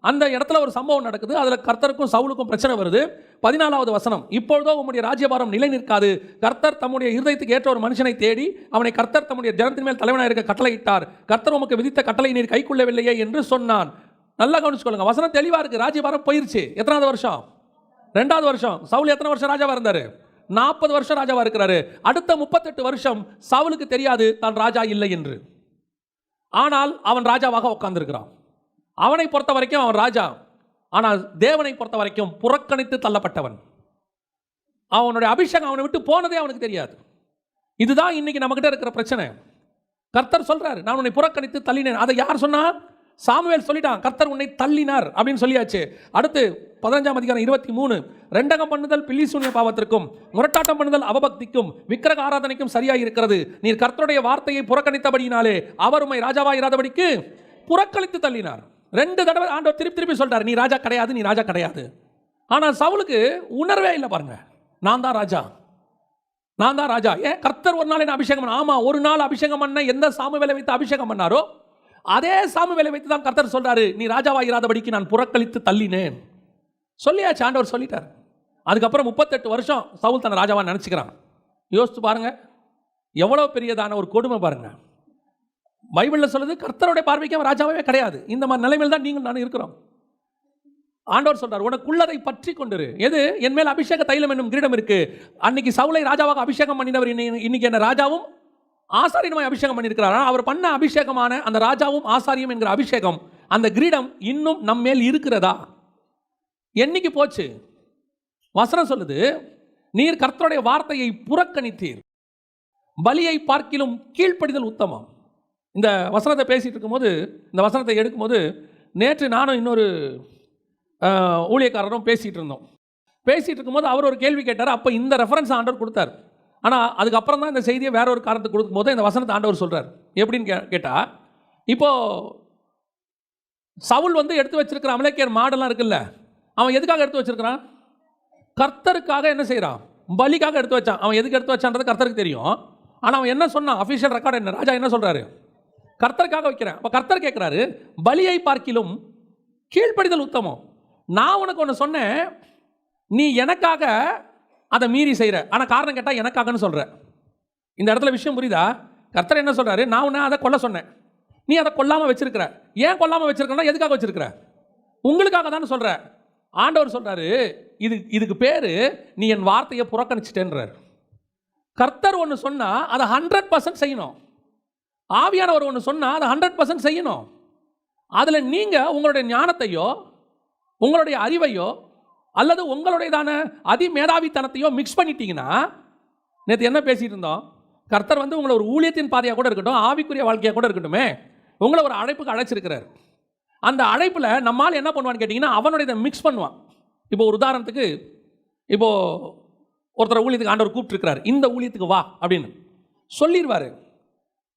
அந்த இடத்துல ஒரு சம்பவம் நடக்குது, அதுல கர்த்தருக்கும் சவுலுக்கும் பிரச்சனை வருது. 14வது வசனம், இப்பொழுதோ உம்முடைய ராஜ்யபாரம் நிலை நிற்காது, கர்த்தர் தம்முடைய இருதயத்துக்கு ஏற்ற ஒரு மனுஷனை தேடி அவனை கர்த்தர் தம்முடைய ஜனத்தின் மேல் தலைவனாக இருக்க கட்டளையிட்டார், கர்த்தர் உமக்கு விதித்த கட்டளை நீர் கைக்குள்ளவில்லையே என்று சொன்னான். நல்லா கவனிச்சுக்கொள்ளுங்க, வசனம் தெளிவா இருக்கு. ராஜ்யபாரம் போயிருச்சு. எத்தனாவது வருஷம்? 2வது வருஷம். சவுல் எத்தனை வருஷம் ராஜாவா இருந்தாரு? 40 வருஷம் ராஜாவா இருக்கிறாரு. அடுத்த 38 வருஷம் சவுலுக்கு தெரியாது தான் ராஜா இல்லை என்று. ஆனால் அவன் ராஜாவாக உட்கார்ந்திருக்கிறான். அவனை பொறுத்த வரைக்கும் அவன் ராஜா, ஆனால் தேவனை பொறுத்த வரைக்கும் புறக்கணித்து தள்ளப்பட்டவன். அவனுடைய அபிஷேகம் அவனை விட்டு போனதே அவனுக்கு தெரியாது. இதுதான் இன்னைக்கு நம்மகிட்ட இருக்கிற பிரச்சனை. கர்த்தர் சொல்றாரு, நான் உன்னை புறக்கணித்து தள்ளினேன். அதை யார் சொன்னா? சாமுவேல் சொல்லிட்டான், கர்த்தர் உன்னை தள்ளினார் அப்படின்னு சொல்லியாச்சு. அடுத்து 15ஆம் அதிகாரம் 23, ரெண்டகம் பண்ணுதல் பில்லிசூனிய பாவத்திற்கும் முரட்டாட்டம் பண்ணுதல் அவபக்திக்கும் விக்கிரக ஆராதனைக்கும் சரியாய் இருக்கிறது. நீர் கர்த்தருடைய வார்த்தையை புறக்கணித்தபடியினாலே அவர் உம்மை ராஜாவாயிராதபடிக்கு புறக்கணித்து தள்ளினார். 2 தடவை ஆண்டவர் திருப்பி திருப்பி சொல்றாரு, நீ ராஜா கிடையாது, நீ ராஜா கிடையாது. ஆனால் சவுலுக்கு உணர்வே இல்லை பாருங்க, நான் தான் ராஜா, நான் தான் ராஜா. ஏன் கர்த்தர் ஒரு நாள் என்ன அபிஷேகம் பண்ண? ஆமா, ஒரு நாள் அபிஷேகம் பண்ண எந்த சாமுவேலை வைத்து அபிஷேகம் பண்ணாரோ அதே சாமுவேலை வைத்து தான் கர்த்தர் சொல்றாரு, நீ ராஜாவாயிராதபடிக்கு நான் புறக்கணித்து தள்ளினேன். சொல்லியாச்சு, ஆண்டவர் சொல்லிட்டார். அதுக்கப்புறம் 38 வருஷம் சவுல் தன்னை ராஜாவா நினைச்சுக்கிறான். யோசித்து பாருங்க, எவ்வளவு பெரியதான ஒரு கொடுமை பாருங்க. பைபிளில் சொல்லுது, கர்த்தருடைய பார்வைக்கு அவன் ராஜாவே கிடையாது. இந்த மாதிரி நிலைமையில் தான் நீங்கள் நான் இருக்கிறோம். ஆண்டவர் சொல்றார், உனக்குள்ளதை பற்றி கொண்டிரு. எது? என் மேல் அபிஷேக தைலம் என்னும் கிரீடம் இருக்கு. அன்னைக்கு சவுலை ராஜாவாக அபிஷேகம் பண்ணினவர் இன்னைக்கு என்ன ராஜாவும் ஆசாரியனுமாய் அபிஷேகம் பண்ணியிருக்கிறார். அவர் பண்ண அபிஷேகமான அந்த ராஜாவும் ஆசாரியும் என்கிற அபிஷேகம், அந்த கிரீடம் இன்னும் நம்ம மேல் இருக்கிறதா? என்னைக்கு போச்சு? வசனம் சொல்லுது, நீர் கர்த்தருடைய வார்த்தையை புறக்கணித்தீர், பலியை பார்க்கிலும் கீழ்ப்படிதல் உத்தமம். இந்த வசனத்தை பேசிட்டு இருக்கும்போது, இந்த வசனத்தை எடுக்கும்போது, நேற்று நானும் இன்னொரு ஊழியக்காரரும் பேசிகிட்டு இருந்தோம். பேசிகிட்டு இருக்கும்போது அவர் ஒரு கேள்வி கேட்டார். அப்போ இந்த ரெஃபரன்ஸ் ஆண்டவர் கொடுத்தார். ஆனால் அதுக்கப்புறம் தான் இந்த செய்தியை வேற ஒரு காரணத்துக்கு கொடுக்கும்போது இந்த வசனத்தை ஆண்டவர் சொல்கிறார். எப்படின்னு கேட்டால், இப்போது சவுல் எடுத்து வச்சிருக்கிற அமலேக்கியர் மாடெல்லாம் இருக்குல்ல, அவன் எதுக்காக எடுத்து வச்சிருக்கிறான்? கர்த்தருக்காக என்ன செய்கிறான்? பலிக்காக எடுத்து வச்சான். அவன் எதுக்கு எடுத்து வச்சான்றது கர்த்தருக்கு தெரியும். ஆனால் அவன் என்ன சொன்னான்? அஃபிஷியல் ரெக்கார்டு என்ன? ராஜா என்ன சொல்கிறாரு? கர்த்தருக்காக வைக்கிறேன். அப்போ கர்த்தர் கேட்குறாரு, பலியை பார்க்கிலும் கீழ்ப்படிதல் உத்தமம். நான் உனக்கு ஒன்று சொன்னேன், நீ எனக்காக அதை மீறி செய்கிற. ஆனால் காரணம் கேட்டால் எனக்காகன்னு சொல்கிற. இந்த இடத்துல விஷயம் புரியுதா? கர்த்தர் என்ன சொல்கிறாரு? நான் உன்னை அதை கொல்ல சொன்னேன், நீ அதை கொல்லாமல் வச்சிருக்கிற. ஏன் கொல்லாமல் வச்சிருக்கனா? எதுக்காக வச்சிருக்கிற? உங்களுக்காக தான் சொல்கிற. ஆண்டவர் சொல்கிறாரு, இதுக்கு பேர் நீ என் வார்த்தையை புறக்கணிச்சிட்டேன்றார். கர்த்தர் ஒன்று சொன்னால் அதை 100% செய்யணும். ஆவியானவர் ஒன்று சொன்னால் அதை 100% செய்யணும். அதில் நீங்கள் உங்களுடைய ஞானத்தையோ உங்களுடைய அறிவையோ அல்லது உங்களுடையதான அதிமேதாவித்தனத்தையோ மிக்ஸ் பண்ணிட்டீங்கன்னா, நேற்று என்ன பேசிகிட்டு இருந்தோம்? கர்த்தர் உங்களை ஒரு ஊழியத்தின் பாதையாக கூட இருக்கட்டும், ஆவிக்குரிய வாழ்க்கையாக கூட இருக்கட்டுமே, உங்களை ஒரு அழைப்புக்கு அழைச்சிருக்கிறார். அந்த அழைப்பில் நம்மால் என்ன பண்ணுவான்னு கேட்டிங்கன்னா, அவனுடைய மிக்ஸ் பண்ணுவான். இப்போ ஒரு உதாரணத்துக்கு, இப்போது ஒருத்தர் ஊழியத்துக்கு ஆண்டவர் கூப்பிட்டுருக்கிறார், இந்த ஊழியத்துக்கு வா அப்படின்னு சொல்லிடுவார்.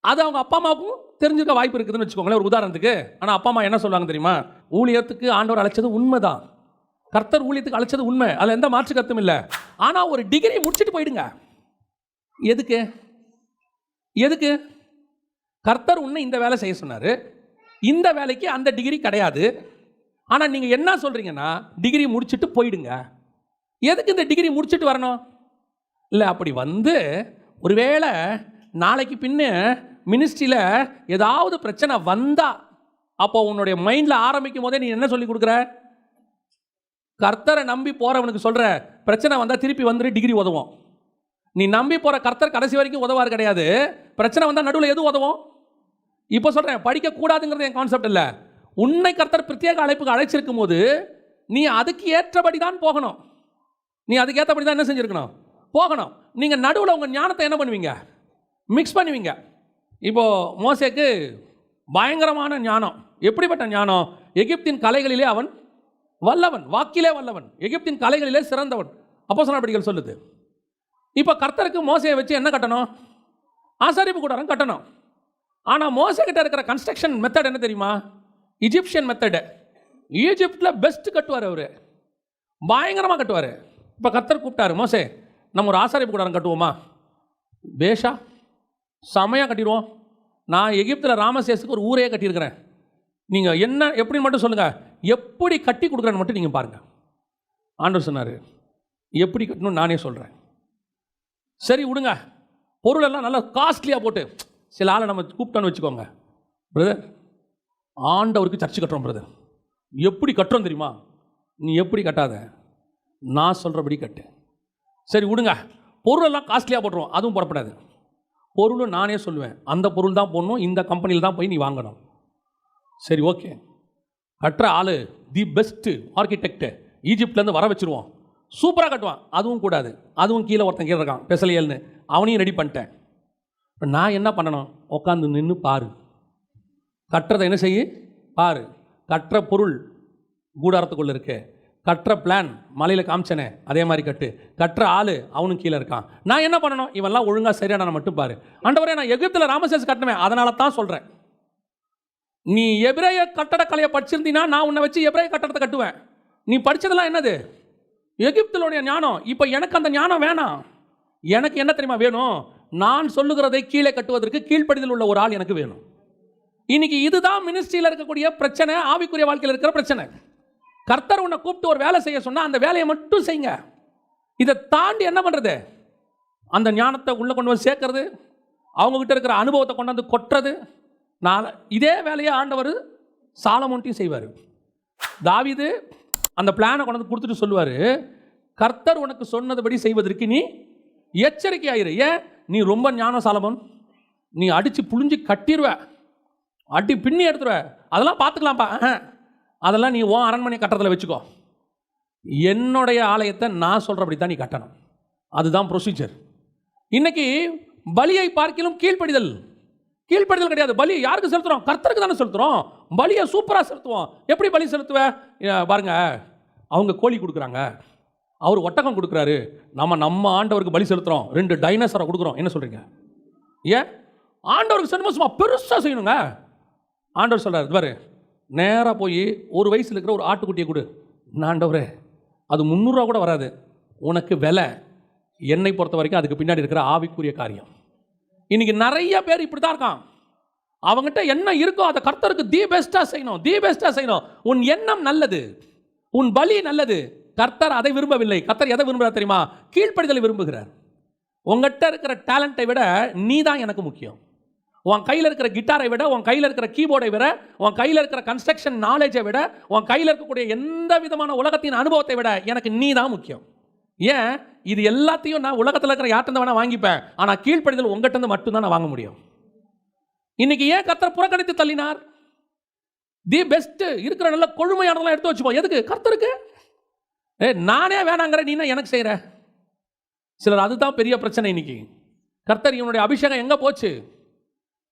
அது அவங்க அப்பா அம்மாவுக்கும் தெரிஞ்சுக்க வாய்ப்பு இருக்குதுன்னு வச்சுக்கோங்களேன், ஒரு உதாரணத்துக்கு. ஆனால் அப்பா அம்மா என்ன சொல்லுவாங்க தெரியுமா? ஊழியத்துக்கு ஆண்டவர் அழைச்சது உண்மைதான், கர்த்தர் ஊழியத்துக்கு அழைச்சது உண்மை, அதில் எந்த மாற்று கருத்தும் இல்லை. ஆனால் ஒரு டிகிரி முடிச்சுட்டு போயிடுங்க. எதுக்கு? எதுக்கு? கர்த்தர் உன்னை இந்த வேலை செய்ய சொன்னார், இந்த வேலைக்கு அந்த டிகிரி கிடையாது. ஆனால் நீங்கள் என்ன சொல்கிறீங்கன்னா, டிகிரி முடிச்சுட்டு போயிடுங்க. எதுக்கு இந்த டிகிரி முடிச்சுட்டு வரணும்? இல்லை, அப்படி ஒருவேளை நாளைக்கு பின்ன மினிஸ்ட்ரியில் ஏதாவது பிரச்சனை வந்தா, அப்போ உன்னுடைய மைண்டில் ஆரம்பிக்கும் போதே நீ என்ன சொல்லி கொடுக்குற? கர்த்தரை நம்பி போகிறவனுக்கு சொல்கிற, பிரச்சனை வந்தால் திருப்பி டிகிரி உதவும். நீ நம்பி போகிற கர்த்தர் கடைசி வரைக்கும் உதவார் கிடையாது. பிரச்சனை வந்தால் நடுவில் எது உதவும்? இப்போ சொல்கிறேன், படிக்கக்கூடாதுங்கிறது என் கான்செப்ட் இல்லை. உன்னை கர்த்தர் பிரத்யேக அழைப்புக்கு அழைச்சிருக்கும் போது நீ அதுக்கு ஏற்றபடி தான் போகணும். நீ அதுக்கு ஏற்றபடி தான் என்ன செஞ்சுருக்கணும்? போகணும். நீங்கள் நடுவில் உங்கள் ஞானத்தை என்ன பண்ணுவீங்க? மிக்ஸ் பண்ணுவீங்க. இப்போது மோசேக்கு பயங்கரமான ஞானம். எப்படிப்பட்ட ஞானம்? எகிப்தின் கலைகளிலே அவன் வல்லவன், வாக்கிலே வல்லவன், எகிப்தின் கலைகளிலே சிறந்தவன். அப்போஸ்தலர் நடபடிகள் சொல்லுது. இப்போ கர்த்தருக்கு மோசையை வச்சு என்ன கட்டணும்? ஆசாரிப்பு கூடாரம் கட்டணும். ஆனால் மோசே கிட்ட இருக்கிற கன்ஸ்ட்ரக்ஷன் மெத்தட் என்ன தெரியுமா? Egyptian method. ஈஜிப்டில் பெஸ்ட் கட்டுவார், அவர் பயங்கரமாக கட்டுவார். இப்போ கர்த்தர் கூப்பிட்டாரு, மோசே நம்ம ஒரு ஆசாரிப்பு கூடாரம் கட்டுவோமா? பேஷா, செமையாக கட்டிடுவோம். நான் எகிப்தில் ராமசேஸுக்கு ஒரு ஊரையே கட்டியிருக்கிறேன், நீங்கள் என்ன எப்படின்னு மட்டும் சொல்லுங்கள், எப்படி கட்டி கொடுக்குறேன்னு மட்டும் நீங்கள் பாருங்கள். ஆண்டவர் சொன்னார், எப்படி கட்டணும்னு நானே சொல்கிறேன். சரி விடுங்க, பொருளெல்லாம் நல்லா காஸ்ட்லியாக போட்டு சில ஆளை நம்ம கூப்பிட்டோன்னு வச்சுக்கோங்க. பிரதர், ஆண்டவருக்கு சர்ச்சு கட்டுறோம் பிரதர், எப்படி கட்டுறோம் தெரியுமா? நீ எப்படி கட்டாத, நான் சொல்கிறபடி கட்டு. சரி விடுங்க, பொருளெல்லாம் காஸ்ட்லியாக போட்டுருவோம், அதுவும் போடப்படாது. பொருளும் நானே சொல்லுவேன், அந்த பொருள் தான் போடணும், இந்த கம்பெனியில் தான் போய் நீ வாங்கணும். சரி ஓகே, கட்டுற ஆள் தி பெஸ்ட்டு ஆர்கிடெக்ட் ஈஜிப்ட்லேருந்து வர வச்சுருவோம், சூப்பராக கட்டுவான். அதுவும் கூடாது, அதுவும் கீழே ஒருத்தன் கீழே இருக்கான் பெசலியல்னு, அவனையும் ரெடி பண்ணிட்டேன். இப்போ நான் என்ன பண்ணணும்? உட்காந்து நின்று பாரு, கட்டுறதை என்ன செய்ய பாரு, கற்ற பொருள் கூடாரத்துக்குள்ளே இருக்கு, கற்ற பிளான் மலையில் காமிச்சனே அதே மாதிரி கட்டு, கற்ற ஆள் அவனும் கீழே இருக்கான். நான் என்ன பண்ணணும்? இவெல்லாம் ஒழுங்காக சரியான மட்டும் பாரு. ஆண்டவரே, நான் எகிப்தில் ராமசேஸ் கட்டினேன், அதனால தான் சொல்கிறேன். நீ எபிரேய கட்டடக்கலையை படிச்சிருந்தீங்கன்னா நான் உன்னை வச்சு எபிரேய கட்டடத்தை கட்டுவேன். நீ படித்ததெல்லாம் என்னது? எகிப்திலுடைய ஞானம். இப்போ எனக்கு அந்த ஞானம் வேணாம். எனக்கு என்ன தெரியுமா வேணும்? நான் சொல்லுகிறதை கீழே கட்டுவதற்கு கீழ்ப்படிதல் உள்ள ஒரு ஆள் எனக்கு வேணும். இன்னைக்கு இதுதான் மினிஸ்ட்ரியில் இருக்கக்கூடிய பிரச்சனை, ஆவிக்குரிய வாழ்க்கையில் இருக்கிற பிரச்சனை. கர்த்தர் உன்னை கூப்பிட்டு ஒரு வேலை செய்ய சொன்னால் அந்த வேலையை மட்டும் செய்யுங்க. இதை தாண்டி என்ன பண்ணுறது? அந்த ஞானத்தை உள்ளே கொண்டு வந்து சேர்க்கறது, அவங்ககிட்ட இருக்கிற அனுபவத்தை கொண்டாந்து கொட்டுறது. நான் இதே வேலையை ஆண்டவர் சாலமோன்ட்டையும் செய்வார். தாவீது அந்த பிளானை கொண்டாந்து கொடுத்துட்டு சொல்லுவார், கர்த்தர் உனக்கு சொன்னதுபடி செய்வதற்கு நீ எச்சரிக்கையாயிரு. ஏன்? நீ ரொம்ப ஞானம் சாலமோன், நீ அடித்து புழிஞ்சு கட்டிடுவ, அடி பின்னி எடுத்துருவ, அதெல்லாம் பார்த்துக்கலாம்ப்பா. அதெல்லாம் நீ உன் அரண்மனையை கட்டுறதுல வச்சுக்கோ. என்னுடைய ஆலயத்தை நான் சொல்கிறபடி தான் நீ கட்டணும். அதுதான் ப்ரொசீஜர். இன்னைக்கு பலியை பார்க்கிலும் கீழ்ப்படிதல். கீழ்ப்படிதல் கிடையாது. பலி யாருக்கு செலுத்துகிறோம்? கர்த்தருக்கு தானே செலுத்துகிறோம். பலியை சூப்பராக செலுத்துவோம். எப்படி பலி செலுத்துவேன்? பாருங்க, அவங்க கோழி கொடுக்குறாங்க, அவர் ஒட்டகம் கொடுக்குறாரு, நம்ம ஆண்டவருக்கு பலி செலுத்துகிறோம், 2 டைனோசரை கொடுக்குறோம். என்ன சொல்கிறீங்க? ஏன் ஆண்டவருக்கு செய்யணுமா? சும்மா பெருசாக செய்யணுங்க. ஆண்டவர் சொல்கிறார், பாரு, நேராக போய் 1 வயசில் இருக்கிற ஒரு ஆட்டுக்குட்டியை கொடு. ஆண்டவரே, அது 300 ரூபா கூட வராது, உனக்கு விலை. என்னை பொறுத்த வரைக்கும் அதுக்கு பின்னாடி இருக்கிற ஆவிக்குரிய காரியம். இன்னைக்கு நிறைய பேர் இப்படி தான் இருக்கான். அவங்ககிட்ட என்ன இருக்கோ அதை கர்த்தருக்கு தி பெஸ்ட்டாக செய்யணும், தி பெஸ்ட்டாக செய்யணும். உன் எண்ணம் நல்லது, உன் பலி நல்லது. கர்த்தர் அதை விரும்பவில்லை. கர்த்தர் எதை விரும்புகிறார் தெரியுமா? கீழ்ப்படிதலை விரும்புகிறார். உங்ககிட்ட இருக்கிற டேலண்ட்டை விட நீ தான் எனக்கு முக்கியம். உன் கையில் இருக்கிற கிட்டாரை விட, உன் கையில் இருக்கிற கீபோர்டை விட, உன் கையில் இருக்கிற கன்ஸ்ட்ரக்ஷன் நாலேஜை விட, உன் கையில் இருக்கக்கூடிய எந்த விதமான உலகத்தின் அனுபவத்தை விட எனக்கு நீ தான் முக்கியம். ஏன்? இது எல்லாத்தையும் நான் உலகத்தில் இருக்கிற யார்கிட்ட வேணா வாங்கிப்பேன், ஆனால் கீழ்ப்படிதல் உங்ககிட்ட மட்டும்தான் நான் வாங்க முடியும். இன்னைக்கு ஏன் கர்த்தர் புறக்கணித்து தள்ளினார்? தி பெஸ்ட் இருக்கிற நல்ல கொழுமையானதெல்லாம் எடுத்து வச்சுப்போம். எதுக்கு? கர்த்தருக்கு. நானே வேணாங்கிற, நீ எனக்கு செய்கிற. சிலர் அதுதான் பெரிய பிரச்சனை. இன்னைக்கு கர்த்தர் இவனுடைய அபிஷேகம் எங்கே போச்சு?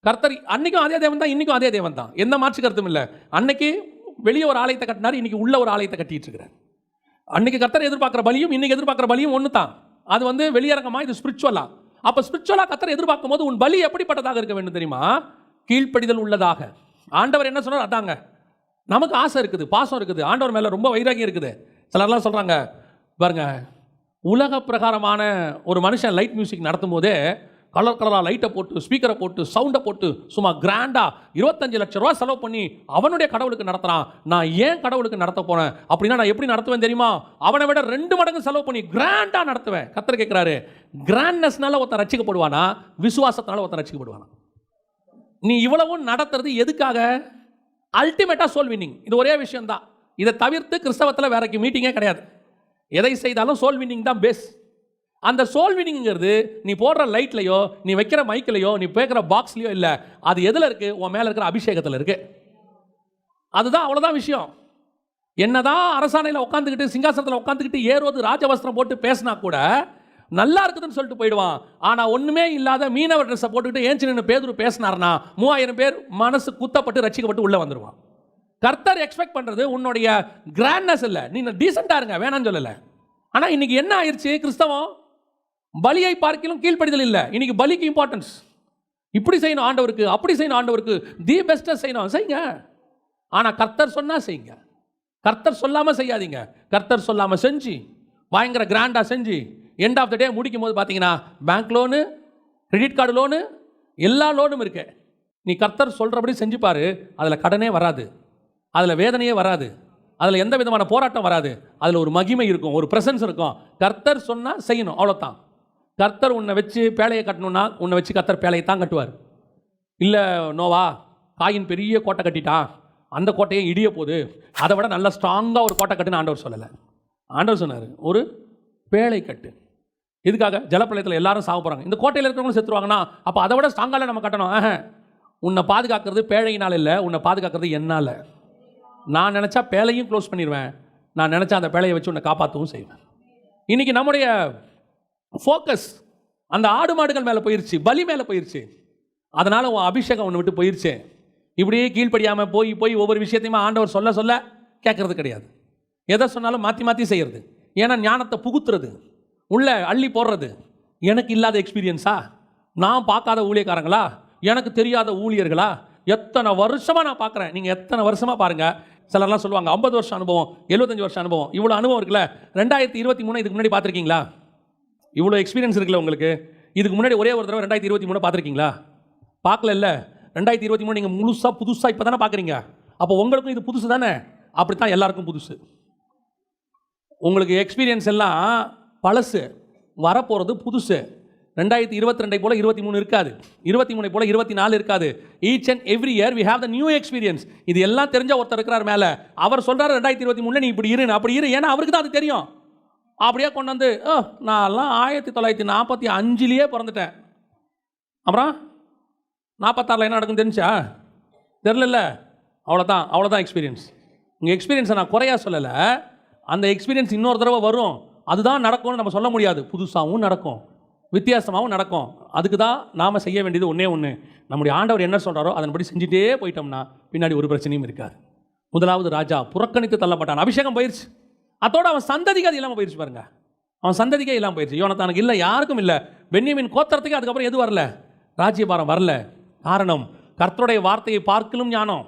கர்த்தர் அன்னைக்கும் அதே தேவன் தான், இன்னைக்கும் அதே தேவன் தான், எந்த மாற்று கருத்தும் இல்லை. அன்னைக்கு வெளியே ஒரு ஆலயத்தை கட்டினார், இன்னைக்கு உள்ள ஒரு ஆலயத்தை கட்டிட்டு இருக்கிறார். அன்னைக்கு கர்த்தர் எதிர்பார்க்குற பலியும் இன்னைக்கு எதிர்பார்க்குற பலியும் ஒன்று தான். அது வெளியரங்கமாக, இது ஸ்பிரிச்சுவலா. அப்போ ஸ்பிரிச்சுவலா கர்த்தர் எதிர்பார்க்கும் போது உன் பலி எப்படிப்பட்டதாக இருக்க வேண்டும் தெரியுமா? கீழ்ப்படிதல் உள்ளதாக. ஆண்டவர் என்ன சொன்னார் அதாங்க. நமக்கு ஆசை இருக்குது, பாசம் இருக்குது, ஆண்டவர் மேலே ரொம்ப வைராகியம் இருக்குது. சிலர்லாம் சொல்கிறாங்க, பாருங்க, உலக பிரகாரமான ஒரு மனுஷன் லைட் மியூசிக் நடத்தும் போதே கலர் கலராக லைட்டை போட்டு, ஸ்பீக்கரை போட்டு, சவுண்டை போட்டு, சும்மா கிராண்டாக 25 லட்சம் ரூபா செலவு பண்ணி அவனுடைய கடவுளுக்கு நடத்துகிறான். நான் ஏன் கடவுளுக்கு நடத்த போனேன் அப்படின்னா நான் எப்படி நடத்துவேன் தெரியுமா? அவனை விட 2 மடங்கு செலவு பண்ணி கிராண்டாக நடத்துவேன். கர்த்தர் கேட்குறாரு, கிராண்ட்னஸ்னால ஒருத்தன் ரட்சிக்கப்படுவானா, விசுவாசத்தினால ஒருத்தன் ரட்சிக்கப்படுவானா? நீ இவ்வளவும் நடத்துறது எதுக்காக? அல்டிமேட்டாக சோல் வின்னிங். இது ஒரே விஷயம்தான். இதை தவிர்த்து கிறிஸ்தவத்தில் வேற மீட்டிங்கே கிடையாது. எதை செய்தாலும் சோல் வின்னிங் தான் பேஸ். அந்த சோல் வினிங்கிறது நீ போடுற லைட்லையோ, நீ வைக்கிற மைக்கிலையோ, நீ பேக்கிற பாக்ஸ்லையோ இல்லை. அது எதில் இருக்கு? உன் மேலே இருக்கிற அபிஷேகத்தில் இருக்கு. அதுதான், அவ்வளோதான் விஷயம். என்னதான் அரசாணையில் உட்காந்துக்கிட்டு, சிங்காசனத்தில் உட்காந்துக்கிட்டு ஏறுவது ராஜவஸ்திரம் போட்டு பேசினா கூட நல்லா இருக்குதுன்னு சொல்லிட்டு போயிடுவான். ஆனால் ஒன்றுமே இல்லாத மீனவர் ட்ரெஸ்ஸை போட்டுக்கிட்டு ஏஞ்சி நின்று பேதுரு பேசினார்னா 3000 பேர் மனசு குத்தப்பட்டு ரட்சிக்கப்பட்டு உள்ளே வந்துடுவான். கர்த்தர் எக்ஸ்பெக்ட் பண்ணுறது உன்னுடைய கிராண்ட்னஸ் இல்லை. நீ டீசெண்டாக இருங்க, வேணான்னு சொல்லலை. ஆனால் இன்னைக்கு என்ன ஆயிடுச்சு? கிறிஸ்தவம் பலியை பார்க்கிலும் கீழ்ப்படிதல் இல்லை. இன்னைக்கு பலிக்கு இம்பார்ட்டன்ஸ். இப்படி செய்யணும் ஆண்டவருக்கு, அப்படி செய்யணும் ஆண்டவருக்கு, தி பெஸ்ட்டாக செய்யணும், செய்யுங்க. ஆனால் கர்த்தர் சொன்னால் செய்யுங்க. கர்த்தர் சொல்லாமல் செய்யாதீங்க. கர்த்தர் சொல்லாமல் செஞ்சு பயங்கர கிராண்டாக செஞ்சு எண்ட் ஆஃப் த டே முடிக்கும் போது பார்த்தீங்கன்னா bank loan, credit card loan, எல்லா லோனும் இருக்கு. நீ கர்த்தர் சொல்கிறபடி செஞ்சுப்பாரு, அதில் கடனே வராது, அதில் வேதனையே வராது, அதில் எந்த விதமான போராட்டம் வராது. அதில் ஒரு மகிமை இருக்கும், ஒரு பிரசன்ஸ் இருக்கும். கர்த்தர் சொன்னால் செய்யணும், அவ்வளோதான். கர்த்தர் உன்னை வச்சு பேழையை கட்டணும்னா உன்னை வச்சு கர்த்தர் பேழையை தான் கட்டுவார். இல்லை நோவா, காயின் பெரிய கோட்டை கட்டிட்டான், அந்த கோட்டையை இடிய போகுது, அதை விட நல்லா ஸ்ட்ராங்காக ஒரு கோட்டை கட்டுன்னு ஆண்டவர் சொல்லலை. ஆண்டவர் சொன்னார், ஒரு பேழை கட்டு. இதுக்காக ஜலப்பிரளயத்தில் எல்லாரும் சாக போகிறாங்க, இந்த கோட்டையில் இருக்கிறவங்களும் செத்துருவாங்கன்னா அப்போ அதை விட ஸ்ட்ராங்காக நம்ம கட்டணும். உன்னை பாதுகாக்கிறது பேழையினால் இல்லை, உன்னை பாதுகாக்கிறது என்னால். நான் நினச்சா பேழையும் க்ளோஸ் பண்ணிடுவேன், நான் நினச்சா அந்த பேழையை வச்சு உன்னை காப்பாற்றவும் செய்வேன். இன்றைக்கி நம்முடைய ஃபோக்கஸ் அந்த ஆடு மாடுகள் மேலே போயிடுச்சு, பலி மேலே போயிடுச்சு. அதனால் உன் அபிஷேகம் ஒன்று விட்டு போயிடுச்சு. இப்படியே கீழ்ப்படியாமல் போய் போய் ஒவ்வொரு விஷயத்தையுமே ஆண்டவர் சொல்ல சொல்ல கேட்கறது கிடையாது. எதை சொன்னாலும் மாற்றி மாற்றி செய்கிறது. ஏன்னா ஞானத்தை புகுத்துறது, உள்ள அள்ளி போடுறது. எனக்கு இல்லாத எக்ஸ்பீரியன்ஸா, நான் பார்க்காத ஊழியக்காரங்களா, எனக்கு தெரியாத ஊழியர்களா, எத்தனை வருஷமாக நான் பார்க்குறேன். நீங்கள் எத்தனை வருஷமாக பாருங்கள். சிலர்லாம் சொல்லுவாங்க 50 வருஷம் அனுபவம், 75 வருஷம் அனுபவம். இவ்வளோ அனுபவம் இருக்குல்ல, 2023 இதுக்கு முன்னாடி பார்த்துருக்கீங்களா? இவ்வளோ எக்ஸ்பீரியன்ஸ் இருக்குல்ல உங்களுக்கு. இதுக்கு முன்னாடி ஒரே ஒரு தடவை 2023 பார்த்துருக்கீங்களா? பார்க்கல. 2023 நீங்கள் முழுசாக புதுசாக இப்போ தானே பார்க்குறீங்க. அப்போ உங்களுக்கும் இது புதுசு தானே. அப்படித்தான் எல்லாருக்கும் புதுசு. உங்களுக்கு எக்ஸ்பீரியன்ஸ் எல்லாம் பழசு, வரப்போகிறது புதுசு. 2022 போல 23 இருக்காது, 23 போல 24 இருக்காது. Each and every year we have the new experience. இது எல்லாம் தெரிஞ்ச ஒருத்தர் இருக்கிறார் மேலே. அவர் சொல்கிறார் 2023 நீ இப்படி இரு, அப்படி இரு. ஏன்னா அவருக்கு தான் அது தெரியும். அப்படியே கொண்டு வந்து நான்லாம் 1945 பிறந்துட்டேன், அப்புறம் 46 என்ன நடக்குன்னு தெரிஞ்சா தெரில. அவ்வளோதான் எக்ஸ்பீரியன்ஸ். உங்கள் எக்ஸ்பீரியன்ஸை நான் குறையா சொல்லலை. அந்த எக்ஸ்பீரியன்ஸ் இன்னொரு தடவை வரும், அதுதான் நடக்கும்னு நம்ம சொல்ல முடியாது. புதுசாகவும் நடக்கும், வித்தியாசமாகவும் நடக்கும். அதுக்கு தான் நாம் செய்ய வேண்டியது ஒன்று, நம்முடைய ஆண்டவர் என்ன சொல்கிறாரோ அதன்படி செஞ்சுட்டே போயிட்டோம்னா பின்னாடி ஒரு பிரச்சனையும் இருக்காது. முதலாவது ராஜா புறக்கணித்து தள்ளப்பட்டான். அபிஷேகம் போயிடுச்சு. அதோட அவன் சந்ததிக்கு அது இல்லாமல் போயிடுச்சு பாருங்க. அவன் சந்ததிக்கே இல்லாமல் போயிடுச்சு. யோனத்தானுக்கு இல்லை, யாருக்கும் இல்லை. பென்யமீன் கோத்திரத்துக்கு அதுக்கப்புறம் எது வரல? ராஜ்யபாரம் வரல. காரணம், கர்த்தருடைய வார்த்தையை பார்க்கலும் ஞானம்.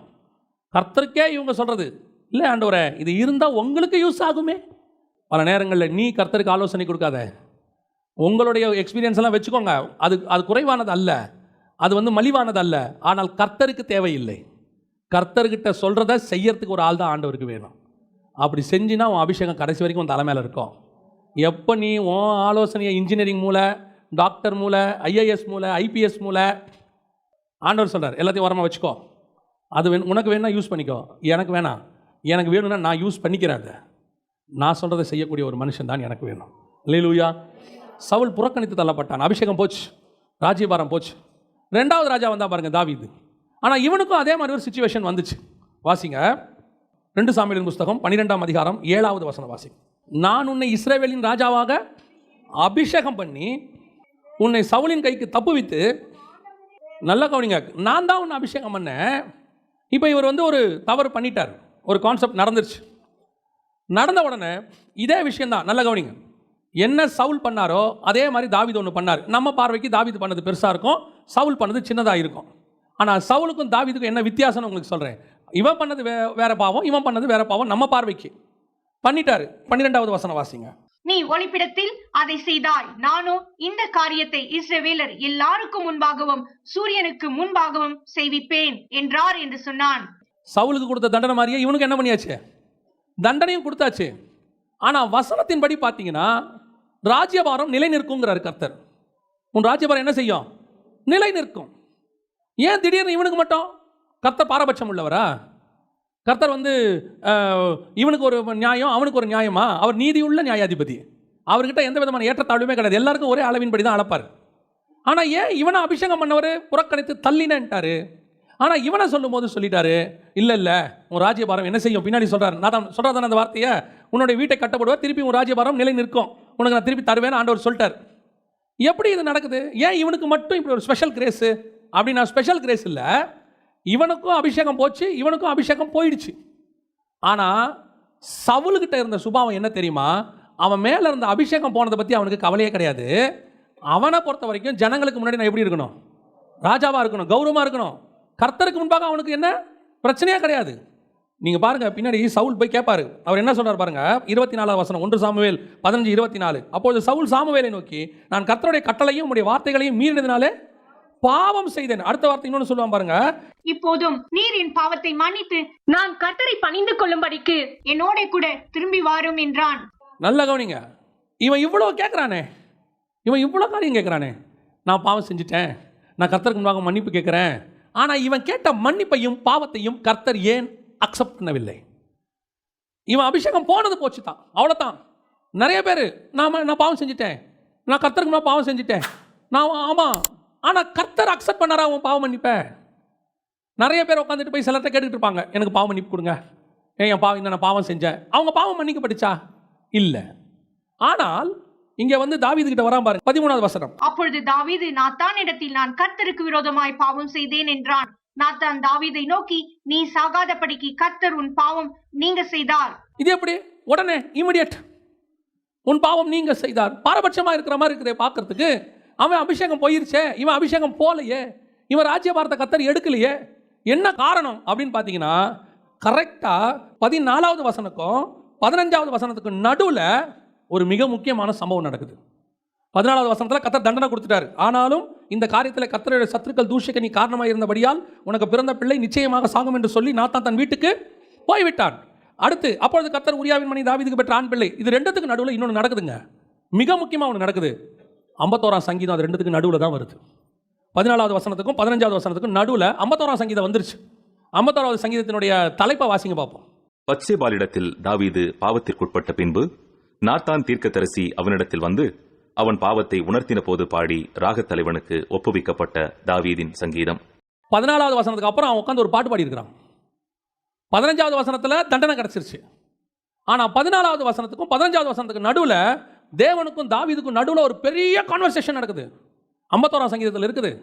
கர்த்தருக்கே இவங்க சொல்கிறது இல்லை, ஆண்டவரே இது இருந்தால் உங்களுக்கு யூஸ் ஆகுமே. பல நேரங்களில் நீ கர்த்தருக்கு ஆலோசனை கொடுக்காத. உங்களுடைய எக்ஸ்பீரியன்ஸ் எல்லாம் வச்சுக்கோங்க. அது குறைவானது அல்ல, அது மலிவானது அல்ல. ஆனால் கர்த்தருக்கு தேவையில்லை. கர்த்தர்கிட்ட சொல்கிறத செய்யறதுக்கு ஒரு ஆள் தான் ஆண்டவருக்கு வேணும். அப்படி செஞ்சினா உன் அபிஷேகம் கடைசி வரைக்கும் உன் தலைமையில் இருக்கும். எப்போ நீ உன் ஆலோசனையை இன்ஜினியரிங் மூலை, டாக்டர் மூலை, ஐஏஎஸ் மூலை, ஐபிஎஸ் மூலை, ஆண்டவர் சொல்கிறார் எல்லாத்தையும் வரமாக வச்சுக்கோ. அது உனக்கு வேணும்னா யூஸ் பண்ணிக்கோ, எனக்கு வேணாம். எனக்கு வேணும்னா நான் யூஸ் பண்ணிக்கிறேன். நான் சொல்கிறத செய்யக்கூடிய ஒரு மனுஷன் தான் எனக்கு வேணும். அல்லேலூயா. சவுல் புறக்கணித்து தள்ளப்பட்டான். அபிஷேகம் போச்சு, ராஜ்யபாரம் போச்சு. 2வது ராஜா வந்தா பாருங்க, தாவீது. ஆனால் இவனுக்கும் அதே மாதிரி ஒரு சிச்சுவேஷன் வந்துச்சு. வாசிங்க 2 சாமுவேலின் புஸ்தகம் 12ஆம் அதிகாரம் 7வது வசனம் வாசிங்க. நான் உன்னை இஸ்ரவேலின் ராஜாவாக அபிஷேகம் பண்ணி உன்னை சவுலின் கைக்கு தப்புவித்து, நல்ல கவனிங்க, நான் தான் உன்னை அபிஷேகம் பண்ணேன். இப்போ இவர் ஒரு தவறு பண்ணிட்டார். ஒரு கான்செப்ட் நடந்துருச்சு. நடந்த உடனே இதே விஷயம்தான், நல்ல கவனிங்க, என்ன சவுல் பண்ணாரோ அதே மாதிரி தாவீது ஒன்று பண்ணார். நம்ம பார்வைக்கு தாவீது பண்ணது பெருசாக இருக்கும், சவுல் பண்ணது சின்னதாக இருக்கும். ஆனால் சவுலுக்கும் தாவீதுக்கும் என்ன வித்தியாசம்னு உங்களுக்கு சொல்கிறேன். இவன் பண்ணது வேற பாவம், இவன் பண்ணது வேற பாவம். நம்ம பார்வைக்கு பண்ணிட்டாரு. 12வது வசனம் வாசிங்க. நீ ஒளிப்பிடத்தில் அதை செய்தாய், நானோ இந்த காரியத்தை இஸ்ரவேலர் எல்லாருக்கும் முன்பாகவும் சூரியனுக்கு முன்பாகவும் செய்விப்பேன் என்றார் என்று சொன்னான். சவுலுக்கு கொடுத்த தண்டனை மாதிரியே இவனுக்கு என்ன பண்ணியாச்சு? தண்டனையும் கொடுத்தாச்சு. ஆனால் வசனத்தின்படி பார்த்தீங்கன்னா ராஜ்யபாரம் நிலை நிற்குங்கிறார் கர்த்தர். உன் ராஜ்யபாரம் என்ன செய்யும்? நிலை நிற்கும். ஏன் திடீர்னு இவனுக்கு மட்டும்? கர்த்தர் பாரபட்சம் உள்ளவரா? கர்த்தர் இவனுக்கு ஒரு நியாயம், அவனுக்கு ஒரு நியாயமா? அவர் நீதியுள்ள நியாயாதிபதி. அவர்கிட்ட எந்த விதமான ஏற்றத்தாழ்வுமே கிடையாது. எல்லாருக்கும் ஒரே அளவின்படி தான் அளப்பார். ஆனால் ஏன் இவனை அபிஷேகம் பண்ணவர் புறக்கணித்து தள்ளினேன்ட்டாரு? ஆனால் இவனை சொல்லும் போது சொல்லிட்டாரு, இல்லை உன் ராஜ்யபாரம் என்ன செய்யும்? பின்னாடி சொல்கிறார், நான் தான் சொல்கிறதான அந்த வார்த்தையை, உன்னுடைய வீட்டை கட்டப்படுவார், திருப்பி உன் ராஜ்யபாரம் நிலை நிற்கும், உனக்கு நான் திருப்பி தருவேன்னு ஆண்டவர் சொல்லிட்டார். எப்படி இது நடக்குது? ஏன் இவனுக்கு மட்டும் இப்படி ஒரு ஸ்பெஷல் கிரேஸு? அப்படின்னா ஸ்பெஷல் கிரேஸ் இல்லை, இவனுக்கும் அபிஷேகம் போச்சு, இவனுக்கும் அபிஷேகம் போயிடுச்சு. ஆனால் சவுலுக்கிட்ட இருந்த சுபாவம் என்ன தெரியுமா? அவன் மேலே இருந்த அபிஷேகம் போனதை பற்றி அவனுக்கு கவலையே கிடையாது. அவனை பொறுத்த வரைக்கும் ஜனங்களுக்கு முன்னாடி நான் எப்படி இருக்கணும்? ராஜாவாக இருக்கணும், கௌரவமாக இருக்கணும். கர்த்தருக்கு முன்பாக அவனுக்கு என்ன பிரச்சனையே கிடையாது. நீங்கள் பாருங்கள், பின்னாடி சவுல் போய் கேட்பாரு. அவர் என்ன சொல்கிறார் பாருங்க, 24வது வசனம், 1 சாமுவேல் 15:24. அப்பொழுது சவுல் சாமுவேலை நோக்கி, நான் கர்த்தருடைய கட்டளையும் உடைய வார்த்தைகளையும் மீறினதினாலே பாவம் செய்தேன். அடுத்த வார்த்தை இன்னொன்று சொல்லுவான் பாருங்க, இப்போதும் நீர் என் பாவத்தை மன்னித்து நான் கர்த்தரை பணிந்து கொள்ளும்படிக்கு என்னோட கூட திரும்பி வாரும் என்றான். நல்ல கவனிங்க, இவன் இவ்வளோ கேட்குறானே, இவன் இவ்வளோ காரியம் கேட்குறானே, நான் பாவம் செஞ்சுட்டேன், நான் கர்த்தருக்கு முன்பாக மன்னிப்பு கேட்குறேன். ஆனால் இவன் கேட்ட மன்னிப்பையும் பாவத்தையும் கர்த்தர் ஏன் அக்செப்ட் பண்ணவில்லை? இவன் அபிஷேகம் போனது போச்சு தான், அவ்வளோதான். நிறைய பேர் நான் பாவம் செஞ்சுட்டேன், நான் கர்த்தருக்கு முன்பாக பாவம் செஞ்சுட்டேன், நான் ஆமாம், ஆனால் கர்த்தர் அக்செப்ட் பண்ணாரா அவன் பாவம் மன்னிப்பேன்? நிறைய பேர் உட்காந்துட்டு போய் சிலர்கிட்ட கேட்டுக்கிட்டு இருப்பாங்க, எனக்கு பாவம் மன்னிப்பு கொடுங்க, என் பாவம் நான் பாவம் செஞ்சேன். அவங்க பாவம் மன்னிக்கப்பட்டுச்சா? இல்லை. ஆனால் இங்கே தாவீது கிட்ட வரான் பாருங்க, 13வது வசனம். அப்பொழுது தாவீது நாத்தானிடத்தில் நான் கர்த்தருக்கு விரோதமாய் பாவம் செய்தேன் என்றான். நாத்தான் தாவீதை நோக்கி, நீ சாகாதபடிக்கு கர்த்தர் உன் பாவம் நீங்க செய்தார். இது எப்படி? உடனே இமிடியட், உன் பாவம் நீங்க செய்தார். பாரபட்சமா இருக்கிற மாதிரி இருக்குதே பார்க்கறதுக்கு. அவன் அபிஷேகம் போயிருச்சே, இவன் அபிஷேகம் போலையே, இவன் ராஜ்யபாரத்தை கர்த்தர் எடுக்கலையே, என்ன காரணம் அப்படின்னு பார்த்தீங்கன்னா, கரெக்டா 14வது வசனத்துக்கும் 15வது வசனத்துக்கும் நடுவில் ஒரு மிக முக்கியமான சம்பவம் நடக்குது. 14வது வசனத்தில் கர்த்தர் தண்டனை கொடுத்துட்டாரு. ஆனாலும் இந்த காரியத்தில் கர்த்தருடைய சத்துருக்கள் தூஷிக்க நீ காரணமாக இருந்தபடியால் உனக்கு பிறந்த பிள்ளை நிச்சயமாக சாகும் என்று சொல்லி நாத்தான் தன் வீட்டுக்கு போய்விட்டான். அடுத்து அப்பொழுது கர்த்தர் உரியாவின் மணி தாவீதுக்கு பெற்ற ஆண் பிள்ளை. இது ரெண்டுத்துக்கு நடுவில் இன்னொன்று நடக்குதுங்க, மிக முக்கியமாக ஒன்று நடக்குது. 51ஆம் சங்கீதம் அது ரெண்டுத்துக்கு நடுவில் தான் வருது. 14வது வசனத்துக்கும் 15வது வசனத்துக்கும் நடுவில் 51ஆம் சங்கீதம் வந்துருச்சு. 51வது சங்கீதத்தினுடைய தலைப்பை வாசிங்க பார்ப்போம். பத்சேபாளிடத்தில் தாவீது பாவத்திற்குட்பட்ட பின்பு நாத்தான் தீர்க்கதரிசி அவனிடத்தில் வந்து அவன் பாவத்தை உணர்த்தின போது பாடி ராகத் தலைவனுக்கு ஒப்புவிக்கப்பட்ட தாவீதின் சங்கீதம். 14வது வசனத்துக்கு அப்புறம் அவன் உட்காந்து ஒரு பாட்டு பாடி இருக்கிறான். 15வது வசனத்தில் தண்டனை கிடைச்சிருச்சு. ஆனால் 14வது வசனத்துக்கும் 15வது வசனத்துக்கு நடுவில் தேவனுக்கும் தாவீதுக்கும் நடுவில் ஒரு பெரிய கான்வர்சேஷன் நடக்குது. 51ஆம் சங்கீதத்தில் இருக்குது.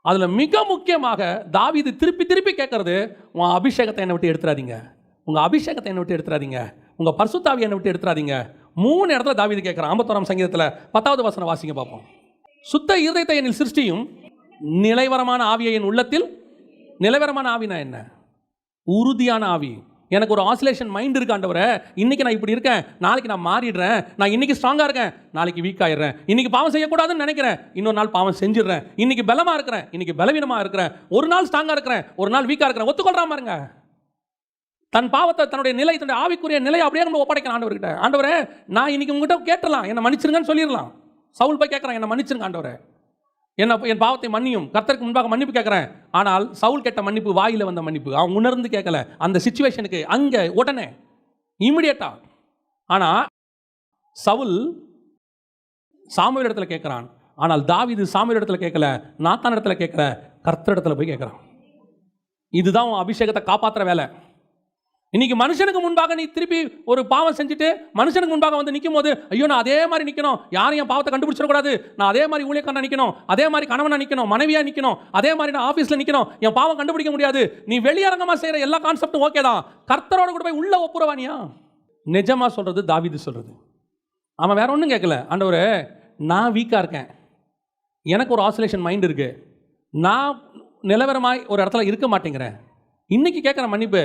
அதில் மிக முக்கியமாக தாவீது திருப்பி திருப்பி கேட்கறது, உன் அபிஷேகத்தை என்னை விட்டு எடுத்துறாதீங்க, உங்கள் அபிஷேகத்தை என்னை விட்டு எடுத்துறாதீங்க, உங்கள் பரிசுத்தாவியை என்னை விட்டு எடுத்துறாதீங்க. 3 இடத்துல தாவீது கேட்குறான். 51ஆம் சங்கீதத்தில் 10வது வசனம் வாசிங்க பார்ப்போம். சுத்த இருதயத்தை என்னில் சிருஷ்டியும், நிலைவரமான ஆவியை என் உள்ளத்தில். நிலைவரமான ஆவினா என்ன? உறுதியான ஆவி. எனக்கு ஒரு ஆசிலேஷன் மைண்ட் இருக்கு ஆண்டவரே, இன்னைக்கு நான் இப்படி இருக்கேன், நாளைக்கு நான் மாறிடுறேன், நான் இன்னைக்கு ஸ்ட்ராங்காக இருக்கேன், நாளைக்கு வீக் ஆயிடுறேன், இன்னைக்கு பாவம் செய்யக்கூடாதுன்னு நினைக்கிறேன், இன்னொரு நாள் பாவம் செஞ்சிடுறேன், இன்னைக்கு பலமாக இருக்கிறேன், இன்னைக்கு பலவீனமாக இருக்கிறேன், ஒரு நாள் ஸ்ட்ராங்காக இருக்கிறேன், ஒரு நாள் வீக்காக இருக்கிறேன். ஒத்துக்கொள்றாம இருங்க. தன் பாவத்தை, தன்னுடைய நிலை, தன்னுடைய ஆவிக்குரிய நிலையை அப்படியே நம்ம ஒப்படைக்கலாம் ஆண்டவர்கிட்ட. ஆண்டவரே நான் இன்னைக்கு உங்ககிட்ட கேட்டலாம், என்னை மன்னிச்சிருங்கன்னு சொல்லிடலாம். சவுல் போய் கேட்குறான், என்னை மன்னிச்சிருங்க ஆண்டவரே, என் பாவத்தை மன்னியும், கர்த்தருக்கு முன்பாக மன்னிப்பு கேட்குறேன். ஆனால் சவுல் கேட்ட மன்னிப்பு வாயில வந்த மன்னிப்பு, அவன் உணர்ந்து கேட்கல. அந்த சிச்சுவேஷனுக்கு அங்கே உடனே இமிடியேட்டா. ஆனால் சவுல் சாமுவேல் இடத்துல கேட்குறான், ஆனால் தாவீது சாமுவேல் இடத்துல கேட்கல, நாத்தான் இடத்துல கேட்கல, கர்த்தர் இடத்துல போய் கேட்குறான். இதுதான் உன் அபிஷேகத்தை காப்பாற்றுற வேலை. இன்னைக்கு மனுஷனுக்கு முன்பாக நீ திருப்பி ஒரு பாவம் செஞ்சுட்டு மனுஷனுக்கு முன்பாக வந்து நிற்கும் போது, ஐயோ நான் அதே மாதிரி நிற்கணும், யாரும் என் பாவத்தை கண்டுபிடிச்சிடக்கூடாது, நான் அதே மாதிரி ஊழியக்காரனா நிற்கணும், அதே மாதிரி கணவனா நிற்கணும், மனைவியா நிற்கணும், அதே மாதிரி நான் ஆஃபீஸில் நிற்கணும், என் பாவம் கண்டுபிடிக்க முடியாது. நீ வெளியரங்கமாக செய்கிற எல்லா கான்செப்டும் ஓகே தான், கர்த்தரோட கூட போய் உள்ள ஒப்புரவானியா? நிஜமா சொல்றது தாவீது சொல்றது. அவன் வேற ஒன்றும் கேட்கல, ஆண்டவரே நான் வீக்காக இருக்கேன், எனக்கு ஒரு ஆசிலேஷன் மைண்ட் இருக்கு, நான் நிலவரமாய் ஒரு இடத்துல இருக்க மாட்டேங்கிறேன், இன்னைக்கு கேட்குற மன்னிப்பு,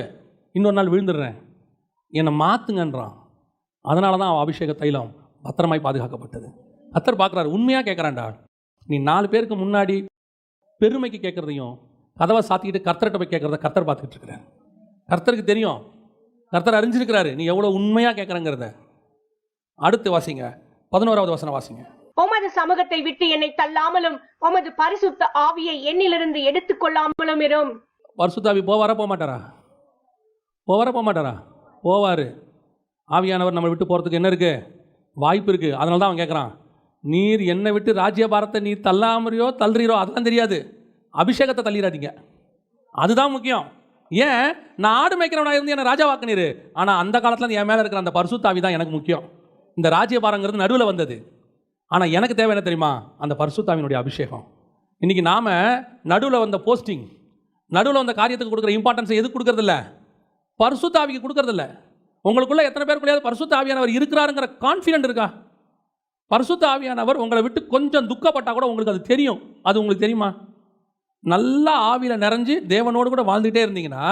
இன்னொரு நாள் விழுந்துடுறேன், என்னை மாற்றுங்கன்றான். அதனால தான் அவன் அபிஷேக தைலம் பத்திரமாய் பாதுகாக்கப்பட்டது. கர்த்தர் பார்க்குறாரு, உண்மையாக கேட்குறான்டா. நீ 4 பேருக்கு முன்னாடி பெருமைக்கு கேட்குறதையும் கதவை சாத்திக்கிட்டு கர்த்தர்கிட்ட போய் கேட்குறத கர்த்தர் பார்த்துக்கிட்டு இருக்கிறார். கர்த்தருக்கு தெரியும், கர்த்தர் அறிஞ்சிருக்கிறாரு நீ எவ்வளோ உண்மையாக கேட்குறங்கிறத. அடுத்து வாசிங்க, 11வது வசனம் வாசிங்க. உமது சமூகத்தை விட்டு என்னை தள்ளாமலும் உமது பரிசுத்த ஆவியை என்னிலிருந்து எடுத்துக்கொள்ளாமலும் இரும். பரிசுத்த ஆவி போவாரா போக மாட்டாரா? போவாரா போக மாட்டாரா? போவார். ஆவியானவர் நம்மளை விட்டு போகிறதுக்கு என்ன இருக்குது? வாய்ப்பு இருக்குது. அதனால தான் அவன் கேட்குறான், நீர் என்னை விட்டு ராஜ்யபாரத்தை நீ தள்ளாமறியோ தள்ளுறீரோ அதெல்லாம் தெரியாது, அபிஷேகத்தை தள்ளிடாதீங்க, அதுதான் முக்கியம். ஏன்? நான் ஆடு மேய்க்கிறவனாக இருந்து என்னை ராஜாவாக்குனீர், ஆனால் அந்த காலத்தில் என் மேலே இருக்கிற அந்த பரிசுத்த ஆவி தான் எனக்கு முக்கியம். இந்த ராஜ்யபாரங்கிறது நடுவில் வந்தது, ஆனால் எனக்கு தேவை என்ன தெரியுமா? அந்த பரிசுத்த ஆவியினுடைய அபிஷேகம். இன்றைக்கி நாம் நடுவில் வந்த போஸ்டிங், நடுவில் வந்த காரியத்துக்கு கொடுக்குற இம்பார்ட்டன்ஸை எதுக்கு கொடுக்கறதில்ல? பரிசுத்த ஆவிக்கு கொடுக்கறதில்ல. உங்களுக்குள்ள எத்தனை பேருக்குள்ளே பரிசுத்த ஆவியானவர் இருக்கிறாருங்கிற கான்ஃபிடென்ட் இருக்கா? பரிசுத்த ஆவியானவர் உங்களை விட்டு கொஞ்சம் துக்கப்பட்டால் கூட உங்களுக்கு அது தெரியும். அது உங்களுக்கு தெரியுமா? நல்லா ஆவியில் நிறைஞ்சு தேவனோடு கூட வாழ்ந்துகிட்டே இருந்தீங்கன்னா,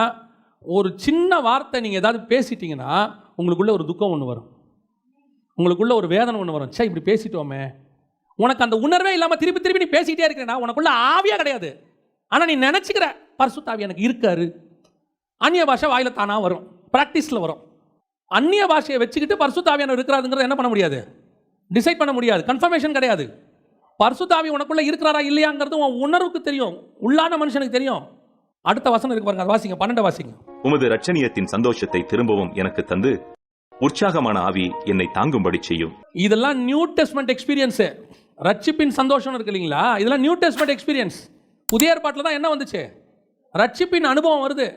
ஒரு சின்ன வார்த்தை நீங்கள் ஏதாவது பேசிட்டீங்கன்னா உங்களுக்குள்ள ஒரு துக்கம் ஒன்று வரும், உங்களுக்குள்ள ஒரு வேதனை ஒன்று வரும். சே, இப்படி பேசிட்டோமே. உனக்கு அந்த உணர்வே இல்லாமல் திருப்பி திருப்பி நீ பேசிக்கிட்டே இருக்கிறேன்னா உனக்குள்ள ஆவியாக கிடையாது, ஆனால் நீ நினச்சிக்கிற பரிசுத்த ஆவி எனக்கு இருக்காரு. அந்நிய பாஷை வாயில தானா வரும், ப்ராக்டிஸில் வரும். அந்நிய பாஷையை வச்சுக்கிட்டு பரிசுத்த ஆவியானவர் இருக்கிறாருங்கிறத என்ன பண்ண முடியாது? டிசைட் பண்ண முடியாது, கன்ஃபர்மேஷன் கிடையாது. பரிசுத்த ஆவி உனக்குள்ள இருக்கிறாரா இல்லையாங்கிறது உன் உணர்வுக்கு தெரியும், உள்ளான மனுஷனுக்கு தெரியும். அடுத்த வசனம் இருக்கு பாருங்க, வாசிங்க, 12 வாசிங்க. உமது இரட்சணியத்தின் சந்தோஷத்தை திரும்பவும் எனக்கு தந்து உற்சாகமான ஆவி என்னை தாங்கும்படி செய்யும். இதெல்லாம் நியூ டெஸ்ட்மென்ட் எக்ஸ்பீரியன்ஸ். ரட்சிப்பின் சந்தோஷம் இருக்கு இல்லைங்களா, இதெல்லாம் நியூ டெஸ்ட்மென்ட் எக்ஸ்பீரியன்ஸ். புதிய ஏற்பாட்டில் தான் என்ன வந்துச்சு? ரட்சிப்பின் அனுபவம் வருது.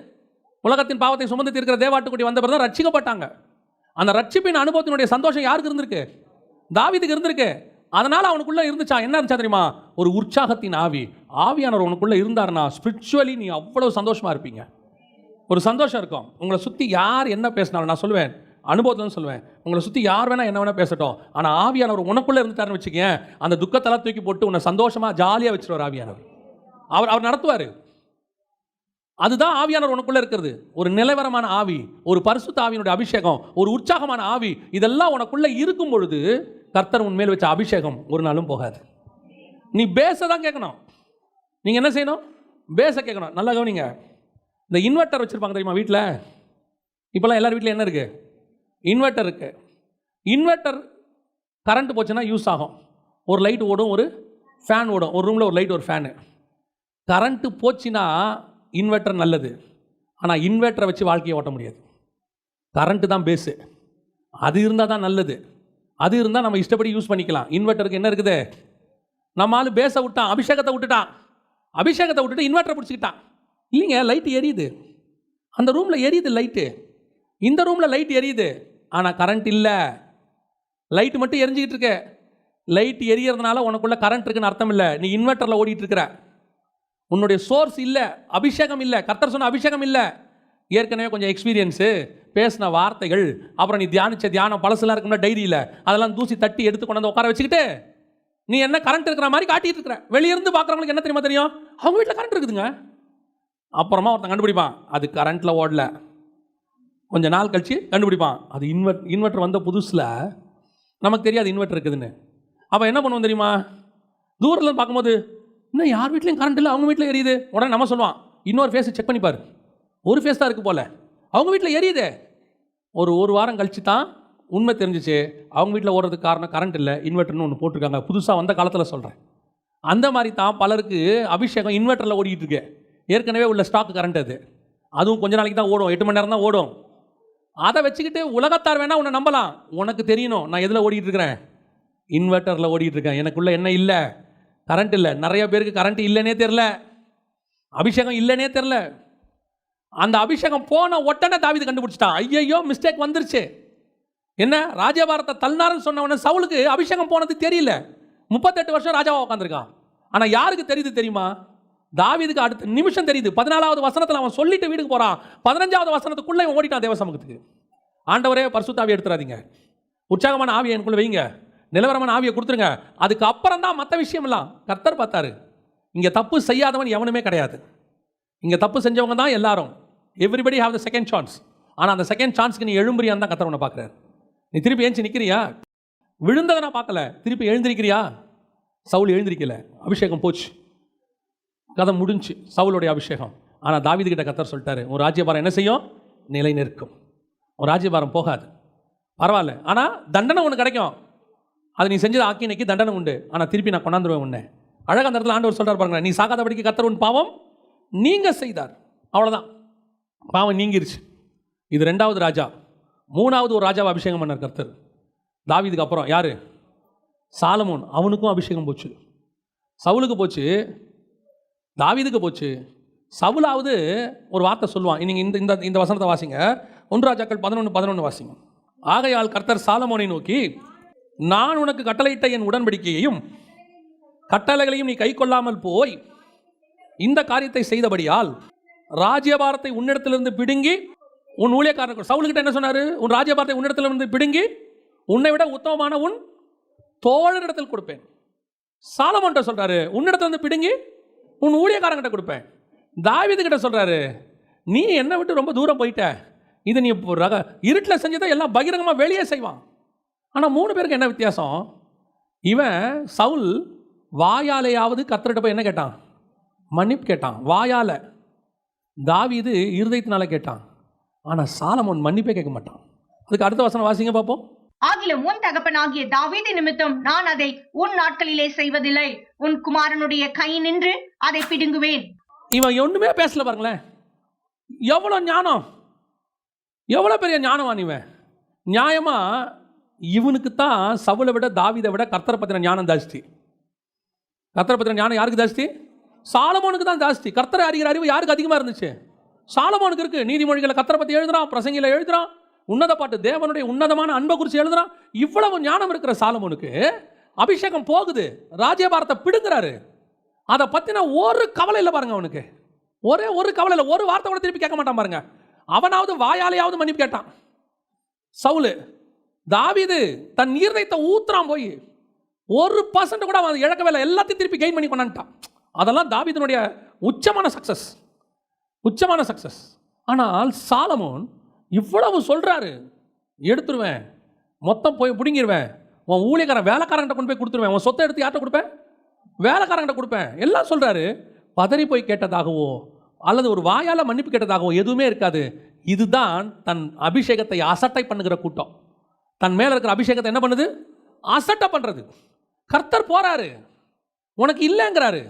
உலகத்தின் பாவத்தை சுமந்து தீர்க்கிற தேவாட்டுக்குட்டி வந்த பிறகு தான் ரட்சிக்கப்பட்டாங்க. அந்த ரட்சிப்பின் அனுபவத்தினுடைய சந்தோஷம் யாருக்கு இருந்திருக்கு? தாவீதுக்கு இருந்திருக்கு. அதனால அவனுக்குள்ள இருந்துச்சா, என்ன இருந்துச்சா தெரியுமா? ஒரு உற்சாகத்தின் ஆவி. ஆவியானவர் உனக்குள்ள இருந்தாருன்னா ஸ்பிரிச்சுவலி நீ அவ்வளவு சந்தோஷமா இருப்பீங்க. ஒரு சந்தோஷம் இருக்கும். உங்களை சுற்றி யார் என்ன பேசினாலும், நான் சொல்லுவேன், அனுபவத்தில் சொல்லுவேன், உங்களை சுற்றி யார் வேணா என்ன வேணா பேசட்டும், ஆனால் ஆவியானவர் உனக்குள்ளே இருந்துட்டாருன்னு வச்சுக்கேன், அந்த துக்கத்தெல்லாம் தூக்கி போட்டு உன்னை சந்தோஷமாக ஜாலியாக வச்சுருவார் ஆவியானவர். அவர் நடத்துவார். அதுதான் ஆவியானவர் உனக்குள்ளே இருக்கிறது. ஒரு நிலவரமான ஆவி, ஒரு பரிசுத்த ஆவியினுடைய அபிஷேகம், ஒரு உற்சாகமான ஆவி, இதெல்லாம் உனக்குள்ளே இருக்கும் பொழுது கர்த்தர் உன்மேல் வச்ச அபிஷேகம் ஒரு நாளும் போகாது. நீ பேச தான் கேட்கணும். நீங்கள் என்ன செய்யணும்? பேச கேட்கணும். நல்லா கவனிங்க. இந்த இன்வெர்ட்டர் வச்சுருப்பாங்க தெரியுமா வீட்டில்? இப்போல்லாம் எல்லார் வீட்டில் என்ன இருக்குது? இன்வெர்ட்டர் இருக்குது. இன்வெர்ட்டர் கரண்ட் போச்சுன்னா யூஸ் ஆகும். ஒரு லைட் ஓடும், ஒரு ஃபேன் ஓடும். ஒரு ரூமில் ஒரு லைட், ஒரு ஃபேனு. கரண்ட்டு போச்சுன்னா இன்வெர்ட்டர் நல்லது, ஆனால் இன்வெர்ட்டரை வச்சு வாழ்க்கையை ஓட்ட முடியாது. கரண்ட்டு தான் பேஸு. அது இருந்தால் தான் நல்லது. அது இருந்தால் நம்ம இஷ்டப்படி யூஸ் பண்ணிக்கலாம். இன்வெர்ட்டருக்கு என்ன இருக்குது? நம்ம ஆள் பேஸை விட்டான், அபிஷேகத்தை விட்டுட்டான். அபிஷேகத்தை விட்டுட்டு இன்வெர்ட்டரை பிடிச்சிக்கிட்டான். இல்லைங்க, லைட்டு எரியுது. அந்த ரூமில் எரியுது லைட்டு, இந்த ரூமில் லைட் எரியுது, ஆனால் கரண்ட் இல்லை. லைட்டு மட்டும் எரிஞ்சிக்கிட்டு இருக்க. லைட் எரியறதுனால உனக்குள்ள கரண்ட் இருக்குன்னு அர்த்தம் இல்லை. நீ இன்வெர்ட்டரில் ஓடிட்டு இருக்கிற. உன்னுடைய சோர்ஸ் இல்லை, அபிஷேகம் இல்லை. கர்த்தர் சொன்ன அபிஷேகம் இல்லை. ஏற்கனவே கொஞ்சம் எக்ஸ்பீரியன்ஸு, பேசின வார்த்தைகள், அப்புறம் நீ தியானிச்ச தியானம் பழசுலாம் இருக்குன்னா டைரியில் அதெல்லாம் தூசி தட்டி எடுத்து கொண்டு வந்து உட்கார வச்சுக்கிட்டு நீ என்ன கரண்ட் இருக்கிற மாதிரி காட்டிட்டு இருக்கிற. வெளியிருந்து பார்க்குறவங்களுக்கு என்ன தெரியுமா தெரியும்? அவங்க வீட்டில் கரண்ட் இருக்குதுங்க. அப்புறமா ஒருத்தன் கண்டுபிடிப்பான், அது கரண்ட்டில் ஓடல. கொஞ்ச நாள் கழிச்சு கண்டுபிடிப்பான், அது இன்வெர்ட்டர் வந்த புதுசில் நமக்கு தெரியாது இன்வெர்ட்டர் இருக்குதுன்னு. அப்போ என்ன பண்ணுவோம் தெரியுமா? தூரத்தில் பார்க்கும்போது இன்னும் யார் வீட்லையும் கரண்ட் இல்லை, அவங்க வீட்டில் எரியுது. உடனே நம்ம சொல்லுவான், இன்னொரு ஃபேஸை செக் பண்ணிப்பார், ஒரு ஃபேஸ் தான் இருக்குது போல், அவங்க வீட்டில் எரியுது. ஒரு வாரம் கழிச்சு தான் உண்மை தெரிஞ்சிச்சு, அவங்க வீட்டில் ஓடுறதுக்கு காரணம் கரண்ட் இல்லை, இன்வெர்ட்டர்னு ஒன்று போட்டிருக்காங்க. புதுசாக வந்த காலத்தில் சொல்கிறேன். அந்த மாதிரி தான் பலருக்கு அபிஷேகம் இன்வெர்ட்டரில் ஓடிக்கிட்டு இருக்கு. ஏற்கனவே உள்ள ஸ்டாக் கரண்ட் அது. அதுவும் கொஞ்ச நாளைக்கு தான் ஓடும், 8 மணி நேரம் தான் ஓடும். அதை வச்சுக்கிட்டு உலகத்தார் வேணால் உன்னை நம்பலாம். உனக்கு தெரியணும் நான் எதில் ஓடிக்கிட்டு இருக்கிறேன்? இன்வெர்ட்டரில் ஓடிக்கிட்டு இருக்கேன். எனக்குள்ளே என்ன இல்லை? கரண்ட் இல்லை. நிறைய பேருக்கு கரண்ட் இல்லைன்னே தெரில, அபிஷேகம் இல்லைன்னே தெரில. அந்த அபிஷேகம் போன உடனே தாவீது கண்டுபிடிச்சிட்டான். ஐயையோ, மிஸ்டேக் வந்துருச்சு. என்ன, ராஜபாரத்தை தள்ளினாருன்னு சொன்ன உடனே சவுலுக்கு அபிஷேகம் போனது தெரியல. 38 வருஷம் ராஜாவாக உட்காந்துருக்கான். ஆனால் யாருக்கு தெரியுது தெரியுமா? தாவீதுக்கு அடுத்த நிமிஷம் தெரியுது. 14வது வசனத்தில் அவன் சொல்லிட்டு வீட்டுக்கு போகிறான். 15வது வசனத்துக்குள்ளே இவன் ஓடிட்டான் தேவ சமூகத்துக்கு. ஆண்டவரே, பரிசுத்த ஆவியை எடுத்துறாதீங்க, உற்சாகமான ஆவியை எனக்குள்ளே வைங்க, நிலவரமான ஆவியை கொடுத்துருங்க. அதுக்கு அப்புறம் தான் மற்ற விஷயமெல்லாம். கர்த்தர் பார்த்தாரு, இங்கே தப்பு செய்யாதவன் எவனுமே கிடையாது. இங்கே தப்பு செஞ்சவங்க தான் எல்லாரும். Everybody have the second chance. ஆனால் அந்த செகண்ட் சான்ஸ்க்கு நீ எழும்புறியான்னு தான் கர்த்தர் உன்னை பார்க்குறாரு. நீ திருப்பி எழுந்து நிற்கிறியா? விழுந்ததை நான் பார்க்கல, திருப்பி எழுந்திருக்கிறியா? சவுல் எழுந்திருக்கல, அபிஷேகம் போச்சு, கதை முடிஞ்சு, சவுலுடைய அபிஷேகம். ஆனால் தாவீது கிட்ட கர்த்தர் சொல்லிட்டாரு, உன் ராஜ்யபாரம் என்ன செய்யும்? நிலை நிற்கும். உன் ராஜ்யபாரம் போகாது. பரவாயில்ல, ஆனால் தண்டனை ஒன்று கிடைக்கும். அது நீ செஞ்சது ஆக்கினைக்கு தண்டனை உண்டு, ஆனால் திருப்பி நான் கொண்டாந்துருவேன் உன்னை. அழகாக அந்த இடத்துல ஆண்டவர் சொல்கிறார் பாருங்க, நீ சாகாதபடிக்கு கர்த்தர் உன் பாவம் நீங்க செய்தார். அவ்வளோதான், பாவம் நீங்கிருச்சு. இது 2வது ராஜா. 3வது ஒரு ராஜாவை அபிஷேகம் பண்ணார் கர்த்தர். தாவீதுக்கு அப்புறம் யார்? சாலமோன். அவனுக்கும் அபிஷேகம் போச்சு. சவுலுக்கு போச்சு, தாவீதுக்கு போச்சு. சவுலாவது ஒரு வார்த்தை சொல்லுவான். நீங்கள் இந்த வசனத்தை வாசிங்க. 1 ராஜாக்கள் 11:11 வாசிங்க. ஆகையால் கர்த்தர் சாலமோனை நோக்கி, நான் உனக்கு கட்டளையிட்ட என் உடன்படிக்கையையும் கட்டளைகளையும் நீ கை கொள்ளாமல் போய் இந்த காரியத்தை செய்தபடியால் ராஜ்யபாரத்தை உன்னிடத்திலிருந்து பிடுங்கி உன் ஊழியக்காரன். சவுலுக்கிட்ட என்ன சொன்னார்? உன் ராஜ்யபாரத்தை உன்னிடத்திலிருந்து பிடுங்கி உன்னை விட உத்தமமான உன் தோழரிடத்தில் கொடுப்பேன். சாலமோன்ட்ட சொல்றாரு, உன்னிடத்திலிருந்து பிடுங்கி உன் ஊழியக்காரங்கிட்ட கொடுப்பேன். தாவீது கிட்ட சொல்றாரு, நீ என்னை விட்டு ரொம்ப தூரம் போயிட்ட, இது நீ இருட்டில் செஞ்சதை எல்லாம் பகிரங்கமாக வெளியே செய்வான். ஆனால் 3 பேருக்கு என்ன வித்தியாசம்? இவன் சவுல் வாயாலேயாவது கர்த்தர்கிட்ட போய் என்ன கேட்டான்? மன்னிப்பு கேட்டான், வாயால. தாவீது இருதயத்தினால கேட்டான். ஆனால் சாலமோன் மன்னிப்பே கேட்க மாட்டான். அதுக்கு அடுத்த வசனம் வாசிங்க பார்ப்போம். ஆகிலும் உன் தகப்பனாகிய தாவீது நிமித்தம் நான் அதை உன் நாட்களிலே செய்வதில்லை, உன் குமாரனுடைய கை நின்று அதை பிடுங்குவேன். இவன் ஒண்ணுமே பேசல பாருங்களேன். எவ்வளவு ஞானம், எவ்வளவு பெரிய ஞானவான் இவன். நியாயமா இவனுக்கு தான் சவுலை விட தாவீதை விட கர்த்தரை பத்தின ஞானம் ஜாஸ்தி. கர்த்தரை பத்தின ஞானம் யாருக்கு ஜாஸ்தி? சாலமோனுக்கு தான் ஜாஸ்தி. கர்த்தரை அறிகிற அறிவு யாருக்கு அதிகமாக இருந்துச்சு? சாலமோனுக்கு இருக்கு. நீதிமொழிகளை கர்த்தரை பற்றி எழுதுறான், பிரசங்கில எழுதுறான், உன்னத பாட்டு தேவனுடைய உன்னதமான அன்பை குறித்து எழுதுறான். இவ்வளவு ஞானம் இருக்கிற சாலமோனுக்கு அபிஷேகம் போகுது, ராஜ்யபாரத்தை பிடுங்குறாரு. அதை பற்றின ஒரு கவலை இல்லை பாருங்க அவனுக்கு. ஒரு கவலை இல்லை, ஒரு வார்த்தை கூட திருப்பி கேட்க மாட்டான் பாருங்க. அவனாவது வாயாலையாவது மன்னிப்பு கேட்டான். சவுலு, தாவீது தன் இருதயத்தை ஊத்துறான் போய், 1% கூட அவன் இழக்கவே இல்லை, எல்லாத்தையும் திருப்பி கெயின் பண்ணி கொண்டான்ட்டான். அதெல்லாம் தாவீதினுடைய உச்சமான சக்சஸ். ஆனால் சாலமோன் இவ்வளவு சொல்றாரு, எடுத்துருவேன், மொத்தம் போய் பிடுங்கிடுவேன், உன் ஊழியக்காரன் வேலைக்காரன்ட்ட கொண்டு போய் கொடுத்துருவேன், உன் சொத்தை எடுத்து யார்கிட்ட கொடுப்பேன், வேலைக்காரன்ட்ட கொடுப்பேன், எல்லாம் சொல்றாரு. பதறி போய் கேட்டதாகவோ அல்லது ஒரு வாயால மன்னிப்பு கேட்டதாகவோ எதுவுமே இருக்காது. இதுதான் தன் அபிஷேகத்தை அசட்டை பண்ணுகிற கூட்டம். தன் மேல இருக்கிற அபிஷேகத்தை என்ன பண்ணுது? அசட்டை பண்றது. கர்த்தர் போறாரு, உனக்கு இல்லைங்கிறாரு,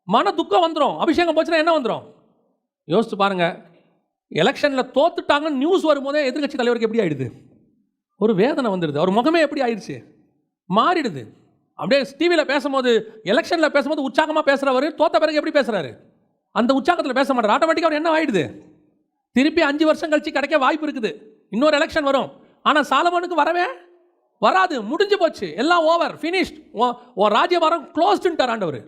மன துக்கம் வந்துடும். அபிஷேகம் போச்சுன்னா என்ன வந்துடும்? யோசிச்சு பாருங்க. எலெக்ஷனில் தோத்துட்டாங்கன்னு நியூஸ் வரும்போதே எதிர்கட்சி தலைவருக்கு எப்படி ஆயிடுது? ஒரு வேதனை வந்துடுது. அவர் முகமே எப்படி ஆயிடுச்சு? மாறிடுது. அப்படியே டிவியில் பேசும்போது, எலெக்ஷனில் பேசும்போது உற்சாகமாக பேசுகிறவர் தோத்த பிறகு எப்படி பேசுகிறாரு? அந்த உற்சாகத்தில் பேச மாட்டார். ஆட்டோமேட்டிக்காக அவர் என்ன ஆயிடுது? திருப்பி 5 வருஷம் கழிச்சு கிடைக்க வாய்ப்பு இருக்குது, இன்னொரு எலெக்ஷன் வரும். ஆனால் சாலமோனுக்கு வரவே வராது, முடிஞ்சு போச்சு, எல்லாம் ஓவர், ஃபினிஷ்ட், ராஜ்யபாரம் க்ளோஸ்டுன்ட்டார் ஆண்டவர்.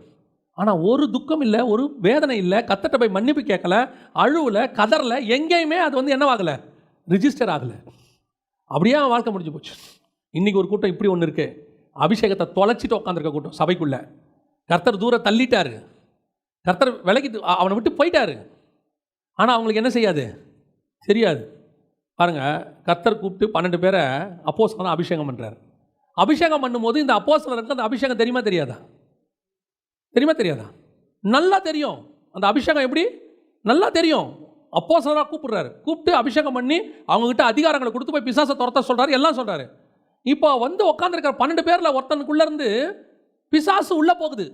ஆனால் ஒரு துக்கம் இல்லை, ஒரு வேதனை இல்லை, கத்தட்ட போய் மன்னிப்பு கேட்கல, அழுவல, கதறல, எங்கேயுமே அது வந்து என்னவாகலை? ரிஜிஸ்டர் ஆகலை. அப்படியே வாழ்க்கை முடிஞ்சு போச்சு. இன்றைக்கி ஒரு கூட்டம் இப்படி ஒன்று இருக்கு, அபிஷேகத்தை தொலைச்சிட்டு உட்காந்துருக்க கூட்டம் சபைக்குள்ள. கர்த்தர் தூரம் தள்ளிட்டாரு, கர்த்தர் விலகி அவனை விட்டு போயிட்டாரு. ஆனால் அவங்களுக்கு என்ன செய்யாது? தெரியாது. பாருங்க, கர்த்தர் கூப்பிட்டு 12 பேரை அப்போஸ்தலனா அபிஷேகம் பண்ணுறாரு. அபிஷேகம் பண்ணும்போது இந்த அப்போஸ்தலருக்கு அந்த அபிஷேகம் தெரியுமா தெரியாதா? நல்லா தெரியும். அந்த அபிஷேகம் எப்படி? நல்லா தெரியும். அப்போஸ்தலராக கூப்பிடுறாரு, கூப்பிட்டு அபிஷேகம் பண்ணி அவங்ககிட்ட அதிகாரங்களை கொடுத்து போய் பிசாசை துரத்த சொல்றாரு, எல்லாம் சொல்றாரு. இப்போ வந்து உட்காந்துருக்கிற 12 பேர்ல ஒருத்தனுக்குள்ள இருந்து பிசாசு உள்ள போகுது,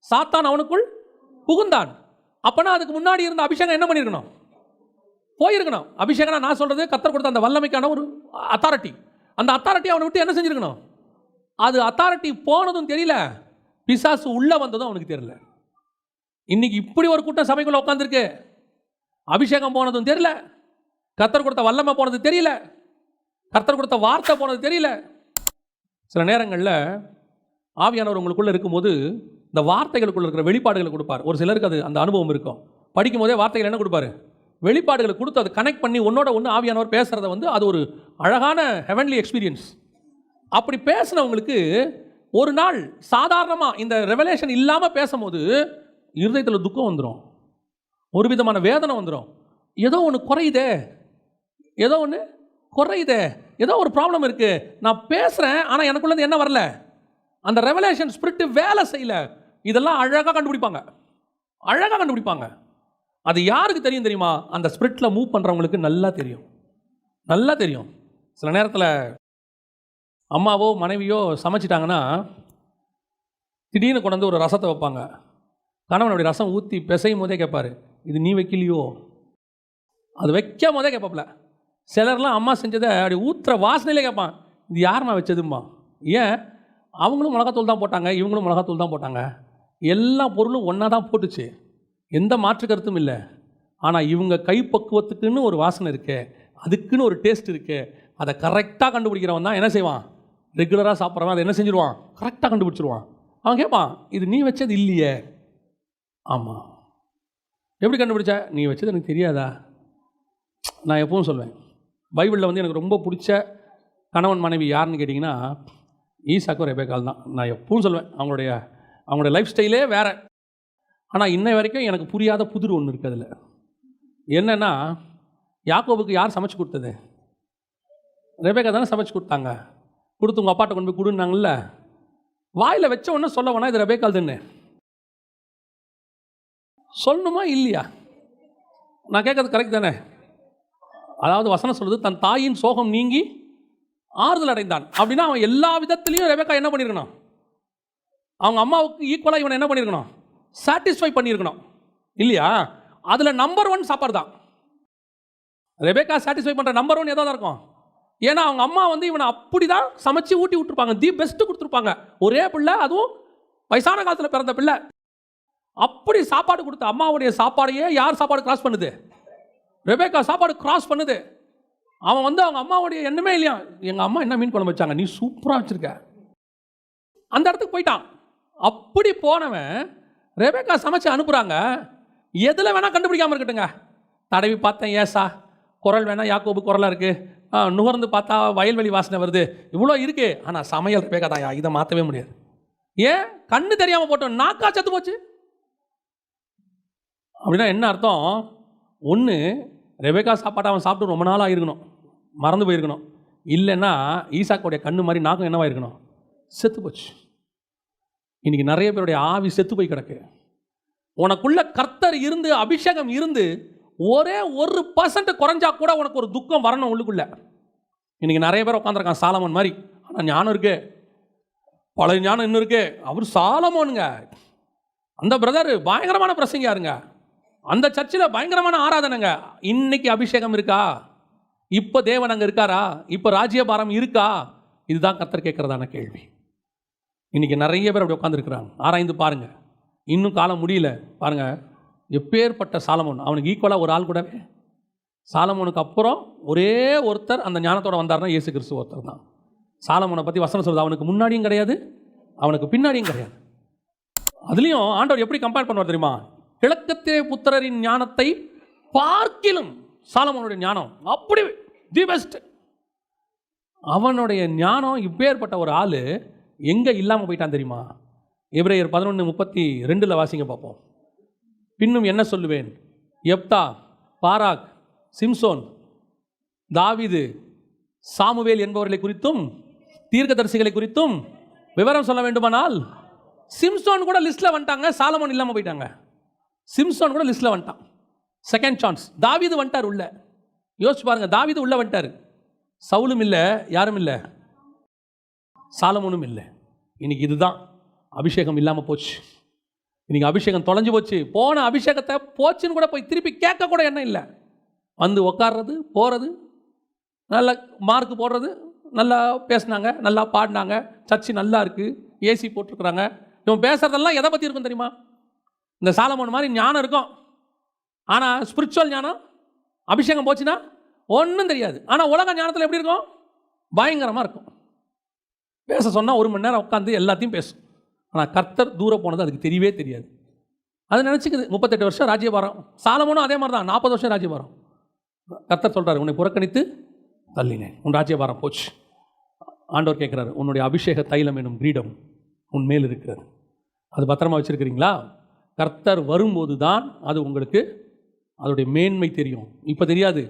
சாத்தான் அவனுக்குள் புகுந்தான். அப்பனா அதுக்கு முன்னாடி இருந்த அபிஷேகம் என்ன பண்ணிருக்கணும்? போயிருக்கணும். அபிஷேகம் நான் சொல்றது கர்த்தர் கொடுத்த அந்த வல்லமைக்கான ஒரு அத்தாரிட்டி. அந்த அத்தாரிட்டி அவனை விட்டு என்ன செஞ்சிருக்கணும்? அது அத்தாரிட்டி போனதும் தெரியல, பிசாசு உள்ள வந்ததும் அவனுக்கு தெரியல. இன்னைக்கு இப்படி ஒரு கூட்டம் சபைக்குள்ள உட்காந்துருக்கு, அபிஷேகம் போனதும் தெரியல, கர்த்தர் கொடுத்த வல்லமை போனது தெரியல, கர்த்தர் கொடுத்த வார்த்தை போனது தெரியல. சில நேரங்களில் ஆவியானவர் உங்களுக்குள்ள இருக்கும்போது இந்த வார்த்தைகளுக்குள்ள இருக்கிற வெளிப்பாடுகளை கொடுப்பார். ஒரு சிலருக்கு அது அந்த அனுபவம் இருக்கும். படிக்கும் போதே வார்த்தைகள் என்ன கொடுப்பாரு? வெளிப்பாடுகளை கொடுத்து அதை கனெக்ட் பண்ணி ஒன்னோட ஒன்று ஆவியானவர் பேசுறத வந்து அது ஒரு அழகான ஹெவன்லி எக்ஸ்பீரியன்ஸ். அப்படி பேசினவங்களுக்கு ஒரு நாள் சாதாரணமாக இந்த ரெவலேஷன் இல்லாமல் பேசும்போது இருதயத்தில் துக்கம் வந்துடும், ஒரு விதமான வேதனை வந்துடும். ஏதோ ஒன்று குறையுதே, ஏதோ ஒரு ப்ராப்ளம் இருக்கு, நான் பேசுகிறேன் ஆனால் எனக்குள்ளேருந்து என்ன வரல, அந்த ரெவலேஷன் ஸ்பிரிட் வேலை செய்யல. இதெல்லாம் அழகாக கண்டுபிடிப்பாங்க. அது யாருக்கு தெரியும் தெரியுமா? அந்த ஸ்பிரிட்டில் மூவ் பண்ணுறவங்களுக்கு நல்லா தெரியும். சில நேரத்தில் அம்மாவோ மனைவியோ சமைச்சிட்டாங்கன்னா திடீர்னு கொண்டு வந்து ஒரு ரசத்தை வைப்பாங்க. கணவன் அப்படி ரசம் ஊற்றி பிசையும் போதே கேட்பார், இது நீ வைக்கலையோ? அது வைக்கும் போதே கேட்பாப்புல. சிலர்லாம் அம்மா செஞ்சதை அப்படி ஊற்றுற வாசனையிலே கேட்பான், இது யாரும்மா வச்சதும்மா? ஏன்? அவங்களும் மிளகாத்தூள் தான் போட்டாங்க, இவங்களும் மிளகாத்தூள் தான் போட்டாங்க, எல்லா பொருளும் ஒன்றா தான் போட்டுச்சு, எந்த மாற்று கருத்தும் இல்லை. ஆனால் இவங்க கைப்பக்குவத்துக்குன்னு ஒரு வாசனை இருக்கு, அதுக்குன்னு ஒரு டேஸ்ட் இருக்கு. அதை கரெக்டாக கண்டுபிடிக்கிறவன் தான் என்ன செய்வான்? ரெகுலராக சாப்பிட்றவன் அதை என்ன செஞ்சிருவான்? கரெக்டாக கண்டுபிடிச்சிருவான். அவன் கேட்பான், இது நீ வச்சது இல்லையே. ஆமாம். எப்படி கண்டுபிடிச்ச? நீ வச்சது எனக்கு தெரியாதா? நான் எப்பவும் சொல்வேன், பைபிளில் வந்து எனக்கு ரொம்ப பிடிச்ச கணவன் மனைவி யாருன்னு கேட்டிங்கன்னா ஈசாக்கும் ரெபேக்கால் தான். நான் எப்பவும் சொல்வேன், அவங்களுடைய லைஃப் ஸ்டைலே வேறு. ஆனால் இன்னை வரைக்கும் எனக்கு புரியாத புதிர் ஒன்று இருக்குது அதில். என்னென்னா, யாக்கோபுக்கு யார் சமைச்சு கொடுத்தது? ரெபேக்கா தானே சமைச்சு கொடுத்தாங்க. கொடுத்து உங்கள் அப்பாட்ட கொண்டு போய் கொடுன்னாங்கல்ல, வாயில் வச்ச ஒன்று சொல்ல வேணா இது ரெபேக்கால் தானே சொல்லணுமா இல்லையா? நான் கேட்கறது கரெக்ட் தானே? அதாவது வசனம் சொல்லுது, தன் தாயின் சோகம் நீங்கி ஆறுதல் அடைந்தான். அப்படின்னா அவன் எல்லா விதத்துலையும் ரெபேக்கா என்ன பண்ணியிருக்கணும்? அவங்க அம்மாவுக்கு ஈக்குவலாக இவனை என்ன பண்ணியிருக்கணும்? சாட்டிஸ்ஃபை பண்ணியிருக்கணும் இல்லையா? அதில் நம்பர் 1 சாப்பாடு தான். ரெபேக்கா சாட்டிஸ்ஃபை பண்ணுற நம்பர் 1 ஏதோ தான் இருக்கும். ஏன்னா அவங்க அம்மா வந்து இவனை அப்படி தான் சமைச்சு ஊட்டி விட்டுருப்பாங்க, தி பெஸ்ட்டு கொடுத்துருப்பாங்க. ஒரே பிள்ளை, அதுவும் வயசான காலத்தில் பிறந்த பிள்ளை. அப்படி சாப்பாடு கொடுத்த அம்மாவுடைய சாப்பாடையே யார் சாப்பாடு கிராஸ் பண்ணுது? ரெபேக்கா சாப்பாடு கிராஸ் பண்ணுது. அவன் வந்து அவங்க அம்மாவுடைய எண்ணமே இல்லையா, எங்கள் அம்மா என்ன மீன் குழம்பு வச்சாங்க, நீ சூப்பராக வச்சுருக்க, அந்த இடத்துக்கு போயிட்டான். அப்படி போனவன் ரெபேக்கா சமைச்சு அனுப்புகிறாங்க. எதில் வேணால் கண்டுபிடிக்காமல் இருக்கட்டுங்க. தடவி பார்த்தேன், ஏசா குரல் வேணால் யாக்கோபு குரலாக இருக்குது, நுகர்ந்து பார்த்தா வயல்வெளி வாசனை வருது, இவ்வளோ இருக்குது. ஆனால் சமையல் ரெபேக்கா தான், இதை மாற்றவே முடியாது. ஏன்? கண்ணு தெரியாமல் போட்டோம், நாக்கா செத்து போச்சு. அப்படின்னா என்ன அர்த்தம்? ஒன்று, ரெபேக்கா சாப்பாட்டை அவன் சாப்பிட்டு ரொம்ப நாளாக இருக்கணும், மறந்து போயிருக்கணும். இல்லைன்னா ஈசாக்கோடைய கண்ணு மாதிரி நாக்கும் என்னவா இருக்கணும்? செத்து போச்சு. இன்னைக்கு நிறைய பேருடைய ஆவி செத்து போய் கிடக்கு. உனக்குள்ள கர்த்தர் இருந்து அபிஷேகம் இருந்து ஒரே 1% குறைஞ்சா கூட உனக்கு ஒரு துக்கம் வரணும் உள்ளுக்குள்ள. இன்னைக்கு நிறைய பேர் உட்காந்துருக்கான் சாலமோன் மாதிரி. ஆனால் ஞானம் இருக்கு, பழைய ஞானம் இன்னும் இருக்கு. அவர் சாலமோனுங்க, அந்த பிரதர் பயங்கரமான பிரசங்கியா இருங்க, அந்த சர்ச்சில் பயங்கரமான ஆராதனைங்க. இன்னைக்கு அபிஷேகம் இருக்கா? இப்போ தேவன் அங்கே இருக்காரா? இப்போ ராஜ்யபாரம் இருக்கா? இதுதான் கர்த்தர் கேட்கறதான கேள்வி. இன்னைக்கு நிறைய பேர் அப்படி உட்காந்துருக்குறாங்க. ஆராய்ந்து பாருங்க, இன்னும் காலம் முடியல. பாருங்க, எப்பேற்பட்ட சாலமோன், அவனுக்கு ஈக்குவலாக ஒரு ஆள் கூடவே. சாலமோனுக்கு அப்புறம் ஒரே ஒருத்தர் அந்த ஞானத்தோட வந்தார்னா இயேசு கிறிஸ்து ஒருத்தர் தான். சாலமோனை பற்றி வசனம் சொல்லுது, அவனுக்கு முன்னாடியும் கிடையாது, அவனுக்கு பின்னாடியும் கிடையாது. அதுலேயும் ஆண்டவர் எப்படி கம்பேர் பண்ணுவார் தெரியுமா? கிழக்கத்திலே புத்திரரின் ஞானத்தை பார்க்கிலும் சாலமோனுடைய ஞானம் அப்படி தி பெஸ்ட். அவனுடைய ஞானம் இப்பேற்பட்ட ஒரு ஆள் எங்கே இல்லாமல் போயிட்டான் தெரியுமா? எபிரேயர் 11:32 வாசிங்க பார்ப்போம். பின்னும் என்ன சொல்லுவேன், எப்தா, பாராக், சிம்சோன், தாவீது, சாமுவேல் என்பவர்களை குறித்தும் தீர்க்கதரிசிகளை குறித்தும் விவரம் சொல்ல வேண்டுமானால் சிம்சோன் கூட லிஸ்ட்டில் வந்துட்டாங்க, சாலமோன் இல்லாமல் போயிட்டாங்க. சிம்சோன் கூட லிஸ்ட்டில் வந்துட்டான், செகண்ட் சான்ஸ். தாவீது வந்துட்டார் உள்ள. யோசிச்சு பாருங்க, தாவீது உள்ள வந்துட்டார். சவுலும் இல்லை, யாரும் இல்லை, சாலமோனும் இல்லை. இன்னைக்கு இதுதான் அபிஷேகம் இல்லாமல் போச்சு. இன்னைக்கு அபிஷேகம் தொலைஞ்சு போச்சு. போன அபிஷேகத்தை போச்சுன்னு கூட போய் திருப்பி கேட்க கூட என்ன இல்லை. வந்து உட்கார்றது, போகிறது, நல்ல மார்க் போடுறது, நல்லா பேசினாங்க, நல்லா பாடினாங்க, சர்ச்சு நல்லா இருக்குது, ஏசி போட்டிருக்கிறாங்க. இவன் பேசுகிறதெல்லாம் எதை பற்றி இருக்கும் தெரியுமா? இந்த சாலமோன் மாதிரி ஞானம் இருக்கும், ஆனால் ஸ்பிரிச்சுவல் ஞானம், அபிஷேகம் போச்சுன்னா ஒன்றும் தெரியாது. ஆனால் உலக ஞானத்தில் எப்படி இருக்கும்? பயங்கரமாக இருக்கும். பேச சொன்னால் 1 மணி நேரம் உட்காந்து எல்லாத்தையும் பேசும். ஆனால் கர்த்தர் தூரம் போனது அதுக்கு தெரியவே தெரியாது. அது நினச்சிக்குது 38 வருஷம் ராஜ்யபாரம். சாலமோனும் அதே மாதிரி தான், 40 வருஷம் ராஜ்யபாரம். கர்த்தர் சொல்கிறார், உன்னை புறக்கணித்து தள்ளினேன், உன் ராஜ்யபாரம் போச்சு. ஆண்டவர் கேட்குறாரு, உன்னுடைய அபிஷேக தைலம் என்னும் கிரீடம் உன் மேல் இருக்கிறது, அது பத்திரமா வச்சுருக்கிறீங்களா? கர்த்தர் வரும்போது தான் அது உங்களுக்கு அதோடைய மேன்மை தெரியும். இப்போ தெரியாது.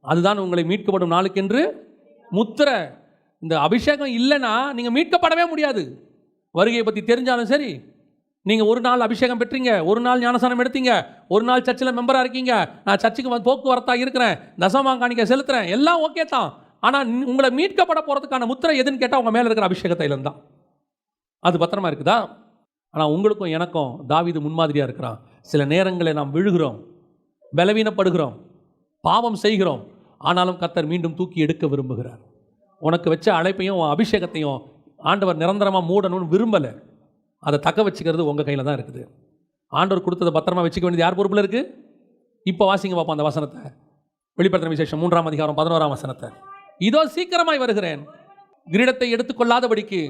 அதுதான் உங்களை மீட்கப்படும் நாளுக்கென்று முத்திரை. இந்த அபிஷேகம் இல்லைன்னா நீங்கள் மீட்கப்படவே முடியாது. வருகையை பற்றி தெரிஞ்சாலும் சரி, நீங்கள் ஒரு நாள் அபிஷேகம் பெற்றீங்க, ஒரு நாள் ஞானசானம் எடுத்தீங்க, ஒரு நாள் சர்ச்சில் மெம்பராக இருக்கீங்க, நான் சர்ச்சுக்கு போக்குவரத்தாக இருக்கிறேன், தசமாங்காணிக்க செலுத்துகிறேன், எல்லாம் ஓகே தான். ஆனால் உங்களை மீட்கப்பட போகிறதுக்கான முத்திரை எதுன்னு கேட்டால் உங்கள் மேலே இருக்கிற அபிஷேகத்தையில தான். அது பத்திரமா இருக்குதா? ஆனால் உங்களுக்கும் எனக்கும் தாவீது முன்மாதிரியாக இருக்கிறான். சில நேரங்களில் நாம் விழுகிறோம், பலவீனப்படுகிறோம், பாவம் செய்கிறோம். ஆனாலும் கர்த்தர் மீண்டும் தூக்கி எடுக்க விரும்புகிறார். உனக்கு வச்ச அழைப்பையும் அபிஷேகத்தையும் ஆண்டவர் நிரந்தரமாக மூடணும்னு விரும்பலை. அதை தக்க வச்சுக்கிறது உங்கள் கையில் தான் இருக்குது. ஆண்டவர் கொடுத்ததை பத்திரமா வச்சுக்க வேண்டியது யார் பொறுப்பில் இருக்குது? இப்போ வாசிங்க பார்ப்போம் அந்த வசனத்தை. வெளிப்படுத்தின விசேஷம் 3ஆம் அதிகாரம் 11ஆம் வசனத்தை. இதோ சீக்கிரமாய் வருகிறேன், கிரீடத்தை எடுத்துக்கொள்ளாதபடிக்கு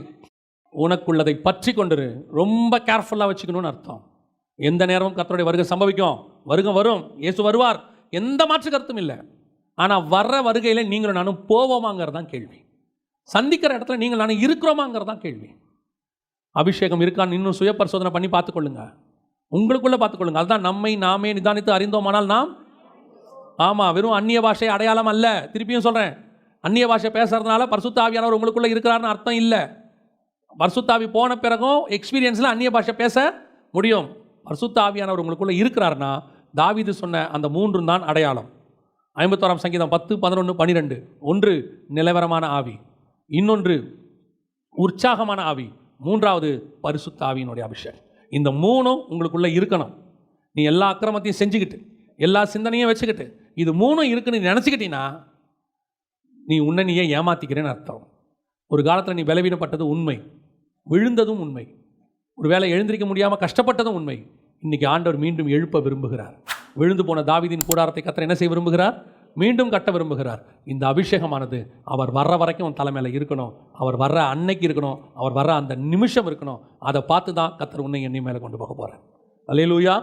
உனக்குள்ளதை பற்றி கொண்டிரு. ரொம்ப கேர்ஃபுல்லாக வச்சுக்கணும்னு அர்த்தம். எந்த நேரமும் கர்த்தருடைய வருகை சம்பவிக்கும், வருகை வரும், இயேசு வருவார், எந்த மாற்று கருத்தும் இல்லை. ஆனால் வர்ற வருகையில் நீங்களும் நானும் போவோமாங்கிறது தான் கேள்வி. சந்திக்கிற இடத்துல நீங்கள் நானும் இருக்கிறோமாங்கிறது தான் கேள்வி. அபிஷேகம் இருக்கான்னு இன்னும் சுய பரிசோதனை பண்ணி பார்த்துக்கொள்ளுங்க, உங்களுக்குள்ளே பார்த்துக்கொள்ளுங்க. அதுதான் நம்மை நாமே நிதானித்து அறிந்தோமானால் நாம், ஆமாம், வெறும் அந்நிய பாஷை அடையாளம் அல்ல. திருப்பியும் சொல்கிறேன், அந்நிய பாஷை பேசுறதுனால பரிசுத்த ஆவியானவர் உங்களுக்குள்ளே இருக்கிறாருன்னு அர்த்தம் இல்லை. பரிசுத்த ஆவி போன பிறகும் எக்ஸ்பீரியன்ஸில் அந்நிய பாஷை பேச முடியும். பரிசுத்த ஆவியானவர் உங்களுக்குள்ளே இருக்கிறாருன்னா தாவீது சொன்ன அந்த 3 தான் அடையாளம். 51ஆம் சங்கீதம் 10, 11, 12. ஒன்று நிலவரமான ஆவி, இன்னொன்று உற்சாகமான ஆவி, 3வது பரிசுத்த ஆவியினுடைய அபிஷேகம். இந்த 3ம் உங்களுக்குள்ளே இருக்கணும். நீ எல்லா அக்கிரமத்தையும் செஞ்சுக்கிட்டு, எல்லா சிந்தனையும் வச்சுக்கிட்டு, இது 3ம் இருக்குன்னு நினச்சிக்கிட்டீங்கன்னா நீ உன்னை நீயே ஏமாத்திக்கிறேன்னு அர்த்தம். ஒரு காலத்தில் நீ பலவீனப்பட்டது உண்மை, விழுந்ததும் உண்மை, ஒரு வேளை எழுந்திருக்க முடியாமல் கஷ்டப்பட்டதும் உண்மை. இன்னைக்கு ஆண்டவர் மீண்டும் எழுப்ப விரும்புகிறார். விழுந்து போன தாவீதின் கூடாரத்தை கர்த்தர் என்ன செய்ய விரும்புகிறார்? மீண்டும் கட்ட விரும்புகிறார். இந்த அபிஷேகமானது அவர் வர்ற வரைக்கும் உன் தலைமையில் இருக்கணும், அவர் வர்ற அன்னைக்கு இருக்கணும், அவர் வர்ற அந்த நிமிஷம் இருக்கணும். அதை பார்த்து தான் கர்த்தர் உன்னை என்னை மேலே கொண்டு போக போகிறார். அல்லேலூயா.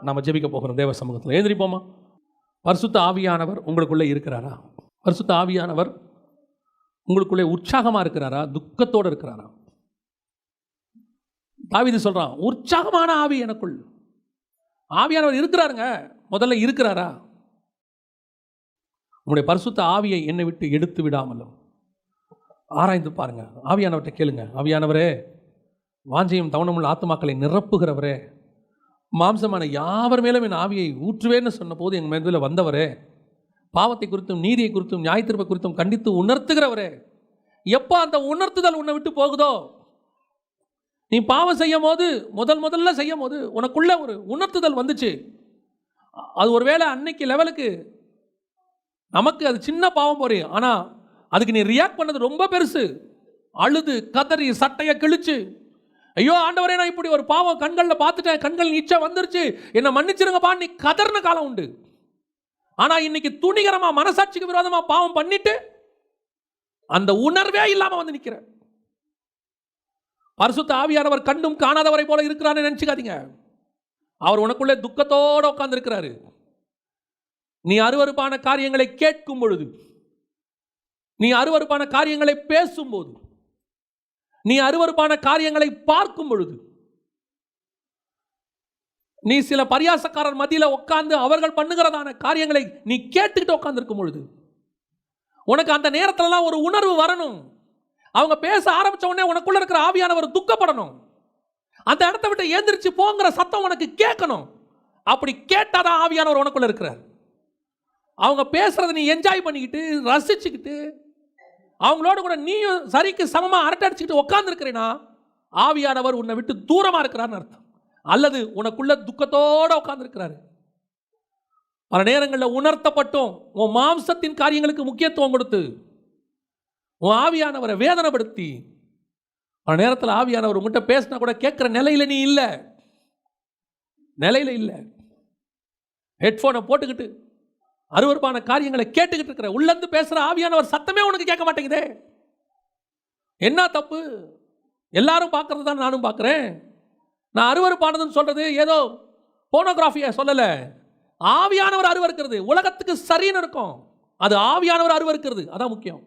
நம்ம ஜெபிக்க போகிறோம் தேவ சமூகத்தில். எழுந்திரிப்போமா. பரிசுத்த ஆவியானவர் உங்களுக்குள்ளே இருக்கிறாரா? பரிசுத்த ஆவியானவர் உங்களுக்குள்ளே உற்சாகமாக இருக்கிறாரா, துக்கத்தோடு இருக்கிறாரா? தாவீது சொல்கிறான், உற்சாகமான ஆவி எனக்குள். ஆவியானவர் இருக்கிறாருங்க, முதல்ல இருக்கிறாரா? உங்களுடைய பரிசுத்த ஆவியை என்னை விட்டு எடுத்து விடாமலும் ஆராய்ந்து பாருங்க. ஆவியானவர்கிட்ட கேளுங்க, ஆவியானவரே, வாஞ்சையும் தவணமுள்ள ஆத்துமாக்களை நிரப்புகிறவரே, மாம்சமான யாவர் மேலும் என் ஆவியை ஊற்றுவேன்னு சொன்ன போது எங்கள் மேல் வந்தவரே, பாவத்தை குறித்தும் நீதியை குறித்தும் நியாயத்தீர்ப்பை குறித்தும் கண்டித்து உணர்த்துகிறவரே, எப்போ அந்த உணர்த்துதல் உன்னை விட்டு போகுதோ, நீ பாவம் செய்யும் போது முதல்ல செய்யும் போது உனக்குள்ள ஒரு உணர்த்துதல் வந்துச்சு, அது ஒருவேளை அன்னைக்கு லெவலுக்கு நமக்கு அது சின்ன பாவம் போறே, ஆனால் அதுக்கு நீ ரியாக்ட் பண்ணது ரொம்ப பெருசு. அழுது கதறி சட்டையை கிழிச்சு, ஐயோ ஆண்டவரே நான் இப்படி ஒரு பாவம் கண்களில் பார்த்துட்டேன், கண்கள் நீச்சா வந்துருச்சு, என்னை மன்னிச்சிருங்கப்பா, நீ கதர்ன காலம் உண்டு. ஆனால் இன்னைக்கு துணிகரமாக மனசாட்சிக்கு விரோதமாக பாவம் பண்ணிட்டு அந்த உணர்வே இல்லாமல் வந்து நிற்கிற. பரிசுத்த ஆவியானவர் கண்டும் காணாதவரை போல இருக்கிறான்னு நினச்சிக்காதீங்க. அவர் உனக்குள்ளே துக்கத்தோடு உட்கார்ந்து இருக்கிறாரு. நீ அருவருப்பான காரியங்களை கேட்கும் பொழுது, நீ அருவருப்பான காரியங்களை பேசும்போது, நீ அருவருப்பான காரியங்களை பார்க்கும் பொழுது, நீ சில பரியாசக்காரர் மத்தியில் உட்கார்ந்து அவர்கள் பண்ணுகிறதான காரியங்களை நீ கேட்டுக்கிட்டு உட்கார்ந்துருக்கும் பொழுது, உனக்கு அந்த நேரத்திலலாம் ஒரு உணர்வு வரணும். அவங்க பேச ஆரம்பிச்ச உடனே உனக்குள்ள இருக்கிற ஆவியானவர் துக்கப்படணும். அந்த இடத்த விட்டு எந்திரிச்சு போங்கிற சத்தம் உனக்கு கேட்கணும். அப்படி கேட்டாதான் ஆவியானவர் உனக்குள்ள இருக்கிறார். அவங்க பேசுறதை நீ என்ஜாய் பண்ணிக்கிட்டு ரசிச்சுக்கிட்டு அவங்களோட கூட நீயும் சரிக்கு சமமாக அரட்டை அடிச்சுக்கிட்டு உட்கார்ந்துருக்கிறேன்னா ஆவியானவர் உன்னை விட்டு தூரமாக இருக்கிறான்னு அர்த்தம். அல்லது உனக்குள்ள துக்கத்தோடு உட்கார்ந்துருக்கிறாரு. பல நேரங்களில் உணர்த்தப்பட்டும் உன் மாம்சத்தின் காரியங்களுக்கு முக்கியத்துவம் கொடுத்து உன் ஆவியானவரை வேதனைப்படுத்தி, பல நேரத்தில் ஆவியானவர் உங்கள்கிட்ட பேசினா கூட கேட்குற நிலையில் நீ இல்லை, நிலையில் இல்லை. ஹெட்ஃபோனை போட்டுக்கிட்டு அருவருப்பான காரியங்களை கேட்டுக்கிட்டு இருக்கிற, உள்ளந்து பேசுகிற ஆவியானவர் சத்தமே உனக்கு கேட்க மாட்டேங்குதே. என்ன தப்பு? எல்லாரும் பார்க்கறது தான் நானும் பார்க்குறேன். நான் அருவருப்பானதுன்னு சொல்கிறது ஏதோ போனோகிராஃபியை சொல்லலை. ஆவியானவர் அருவருக்கிறது உலகத்துக்கு சரின்னு இருக்கும், அது ஆவியானவர் அருவருக்கிறது, அதான் முக்கியம்.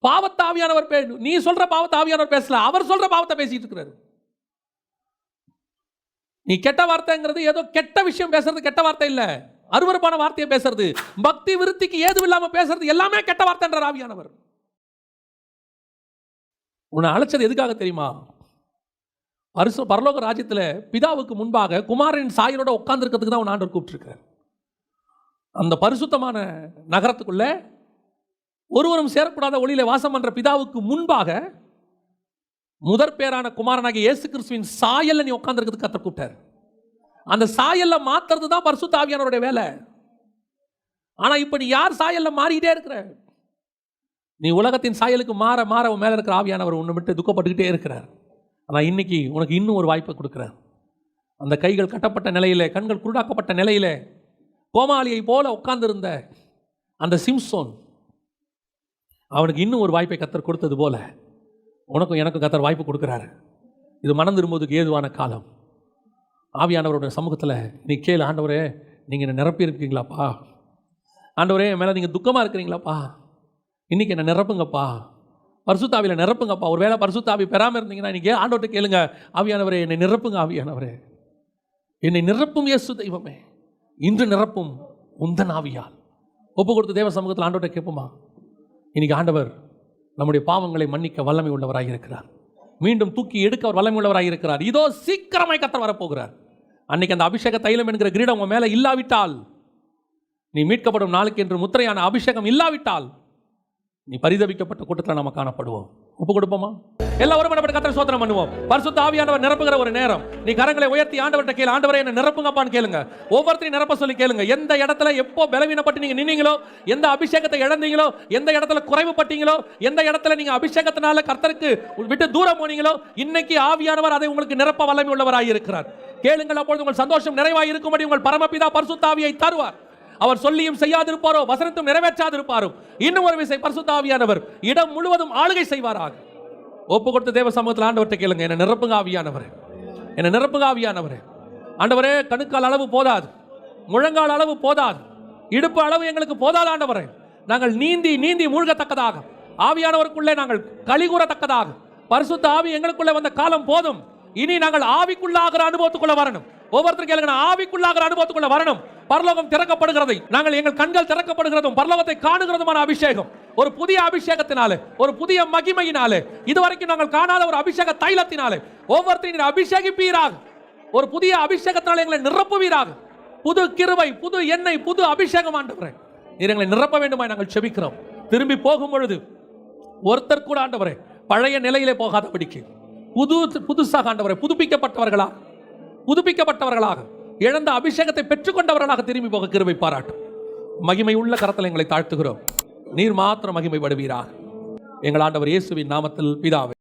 பாவத்தை ஆவியானவர் நீ சொல்ற பாவத்தை ஆவியானவர் பேசல, அவர் சொல்ற பாவத்தை பேசிட்டு இருக்கிறாரு. நீ கெட்ட வார்த்தைங்கிறது ஏதோ கெட்ட விஷயம் பேசுறது கெட்ட வார்த்தை இல்லை, அருவருப்பான வார்த்தையை பேசுறது, பக்தி விருத்திக்கு ஏதும் இல்லாம பேசுறது எல்லாமே கெட்ட வார்த்தைன்றார் ஆவியானவர். உன்னை அழைச்சது எதுக்காக தெரியுமா? பரலோக ராஜ்யத்தில் பிதாவுக்கு முன்பாக குமாரனின் சாயலோட உட்கார்ந்து இருக்கிறதுக்கு தான் உன் ஆண்டவர் கூப்பிட்டுருக்கார். அந்த பரிசுத்தமான நகரத்துக்குள்ள ஒருவரும் சேரக்கூடாத ஒளியில வாசம் பண்ற பிதாவுக்கு முன்பாக முதற் பேரான குமாரனாகிய இயேசு கிறிஸ்துவின் சாயல்ல நீ உட்கார்ந்துருக்கிறதுக்கு கர்த்தர் கூப்பிட்டார். அந்த சாயல்ல மாத்துறது தான் பரிசுத்த ஆவியானவருடைய வேலை. ஆனா இப்ப நீ யார் சாயல்ல மாறிக்கிட்டே இருக்கிற? நீ உலகத்தின் சாயலுக்கு மாற மாற உன் மேல இருக்கிற ஆவியானவர் உன்னை விட்டு துக்கப்பட்டுக்கிட்டே இருக்கிறார். ஆனா இன்னைக்கு உனக்கு இன்னும் ஒரு வாய்ப்பை கொடுக்கிறார். அந்த கைகள் கட்டப்பட்ட நிலையில, கண்கள் குருடாக்கப்பட்ட நிலையில கோமாளியை போல உட்கார்ந்திருந்த அந்த சிம்சோன், அவனுக்கு இன்னும் ஒரு வாய்ப்பை கர்த்தர் கொடுத்தது போல உனக்கும் எனக்கும் கர்த்தர் வாய்ப்பு கொடுக்கிறாரு. இது மனம் திரும்புவதுக்கு ஏதுவான காலம். ஆவியானவருடைய சமூகத்தில் நீ கேளு, ஆண்டவரே நீங்கள் என்னை நிரப்பி இருக்கீங்களாப்பா, ஆண்டவரே என் மேலே நீங்கள் துக்கமாக இருக்கிறீங்களாப்பா, இன்றைக்கி என்னை நிரப்புங்கப்பா, பரிசுத்தாவியில் நிரப்புங்கப்பா. ஒரு வேளை பரிசுத்தாவி பெறாமல் இருந்தீங்கன்னா நீங்கள் ஆண்டவர்கிட்ட கேளுங்க, ஆவியானவரே என்னை நிரப்புங்க, ஆவியானவரே என்னை நிரப்பும் இயேசு தெய்வமே, இன்று நிரப்பும் உந்தன் ஆவியால். ஒப்பு கொடுத்து தேவ சமூகத்தில் ஆண்டவர்கிட்ட கேட்போமா? இன்னைக்கு ஆண்டவர் நம்முடைய பாவங்களை மன்னிக்க வல்லமை உள்ளவராக இருக்கிறார். மீண்டும் தூக்கி எடுக்க அவர் வல்லமை உள்ளவராக இருக்கிறார். இதோ சீக்கிரமாய் கர்த்தர் வரப்போகிறார். அன்னைக்கு அந்த அபிஷேக தைலம் என்கிற கிரீடம் உன் மேலே இல்லாவிட்டால், நீ மீட்கப்படும் நாளுக்கு என்று முத்திரையான அபிஷேகம் இல்லாவிட்டால், நீ பரிதபிக்கப்பட்ட கூட்டத்தில் நாம காணப்படுவோம். ஒப்பு கொடுப்போமா? எல்லாரும் கர்த்தரை ஸ்தோத்திரம் பண்ணுவோம். பரிசுத்த ஆவியானவர் நிரப்புகிற ஒரு நேரம். நீ கரங்களை உயர்த்தி ஆண்டவர்கிட்ட கேளு, ஆண்டவரே என்ன நிரப்புங்கப்பான்னு கேளுங்க. ஒவ்வொருத்தரையும் நிரப்ப சொல்லி கேளுங்க. எந்த இடத்துல எப்போ பலவீனப்பட்டு நீங்க நின்னீங்களோ, எந்த அபிஷேகத்தை இழந்தீங்களோ, எந்த இடத்துல குறைவுபட்டீங்களோ, எந்த இடத்துல நீங்க அபிஷேகத்தினால கர்த்தருக்கு விட்டு தூரம் போனீங்களோ, இன்னைக்கு ஆவியானவர் அதை உங்களுக்கு நிரப்ப வல்லமை உள்ளவராக இருக்கிறார். கேளுங்கள், அப்பொழுது உங்கள் சந்தோஷம் நிறைவாக இருக்கும்படி உங்கள் பரமபிதா பரிசுத்த ஆவியை தருவார். அவர் சொல்லியும் செய்யாதிருப்பாரோ, வசனத்தும் நிறைவேற்றாதிருப்பாரோ, இன்னும் ஒரு விசை பரிசுத்த ஆவியானவர் இடம் முழுவதும் ஆளுகை செய்வாராக. ஒப்பு கொடுத்த தேவ சமூகத்தில் ஆண்டவர்கிட்ட கேளுங்க, என்ன நிரப்புங்க ஆவியானவரே, என்ன நிரப்புங்க ஆவியானவரே. ஆண்டவரே, கணுக்கால் அளவு போதாது, முழங்கால் அளவு போதாது, இடுப்பு அளவு எங்களுக்கு போதாது ஆண்டவரே. நாங்கள் நீந்தி நீந்தி மூழ்கத்தக்கதாக, ஆவியானவருக்குள்ளே நாங்கள் களிகூறத்தக்கதாக, பரிசுத்த ஆவி எங்களுக்குள்ளே வந்த காலம் போதும். இனி நாங்கள் ஆவிக்குள்ளாகிற அனுபவத்துக்குள்ள வரணும். ஒவ்வொருத்தரும் கேளுங்க, ஆவிக்குள்ளாகிற அனுபவத்துக்குள்ள வரணும். பரலோகம் திறக்கப்படுகிறதை நாங்கள், எங்கள் கண்கள் திறக்கப்படுகிறதும் பரலோகத்தை காணுகிறதுமான அபிஷேகம், ஒரு புதிய அபிஷேகத்தினாலே, ஒரு புதிய மகிமையினாலே, இதுவரைக்கும் நாங்கள் காணாத ஒரு அபிஷேக தைலத்தினாலே ஒவ்வொருத்தரையும் அபிஷேகிப்பீராக. ஒரு புதிய அபிஷேகத்தினாலே எங்களை நிரப்புவீராக. புது கிருபை, புது எண்ணெய், புது அபிஷேகம் ஆண்டவரே, நீர் எங்களை நிரப்ப வேண்டுமாய் நாங்கள் செபிக்கிறோம். திரும்பி போகும் பொழுது ஒருத்தர் கூட ஆண்டவரே பழைய நிலையிலே போகாதபடிக்கு புதுசாக ஆண்டவரே புதுப்பிக்கப்பட்டவர்களாக, இழந்த அபிஷேகத்தை பெற்றுக்கொண்டவர்களாக திரும்பி போக கிருபை பாராட்டும். மகிமை உள்ள கரத்தில் எங்களை தாழ்த்துகிறோம். நீர் மாத்திரம் மகிமைப்படுவீராக. எங்கள் ஆண்டவர் இயேசுவின் நாமத்தில் பிதாவே.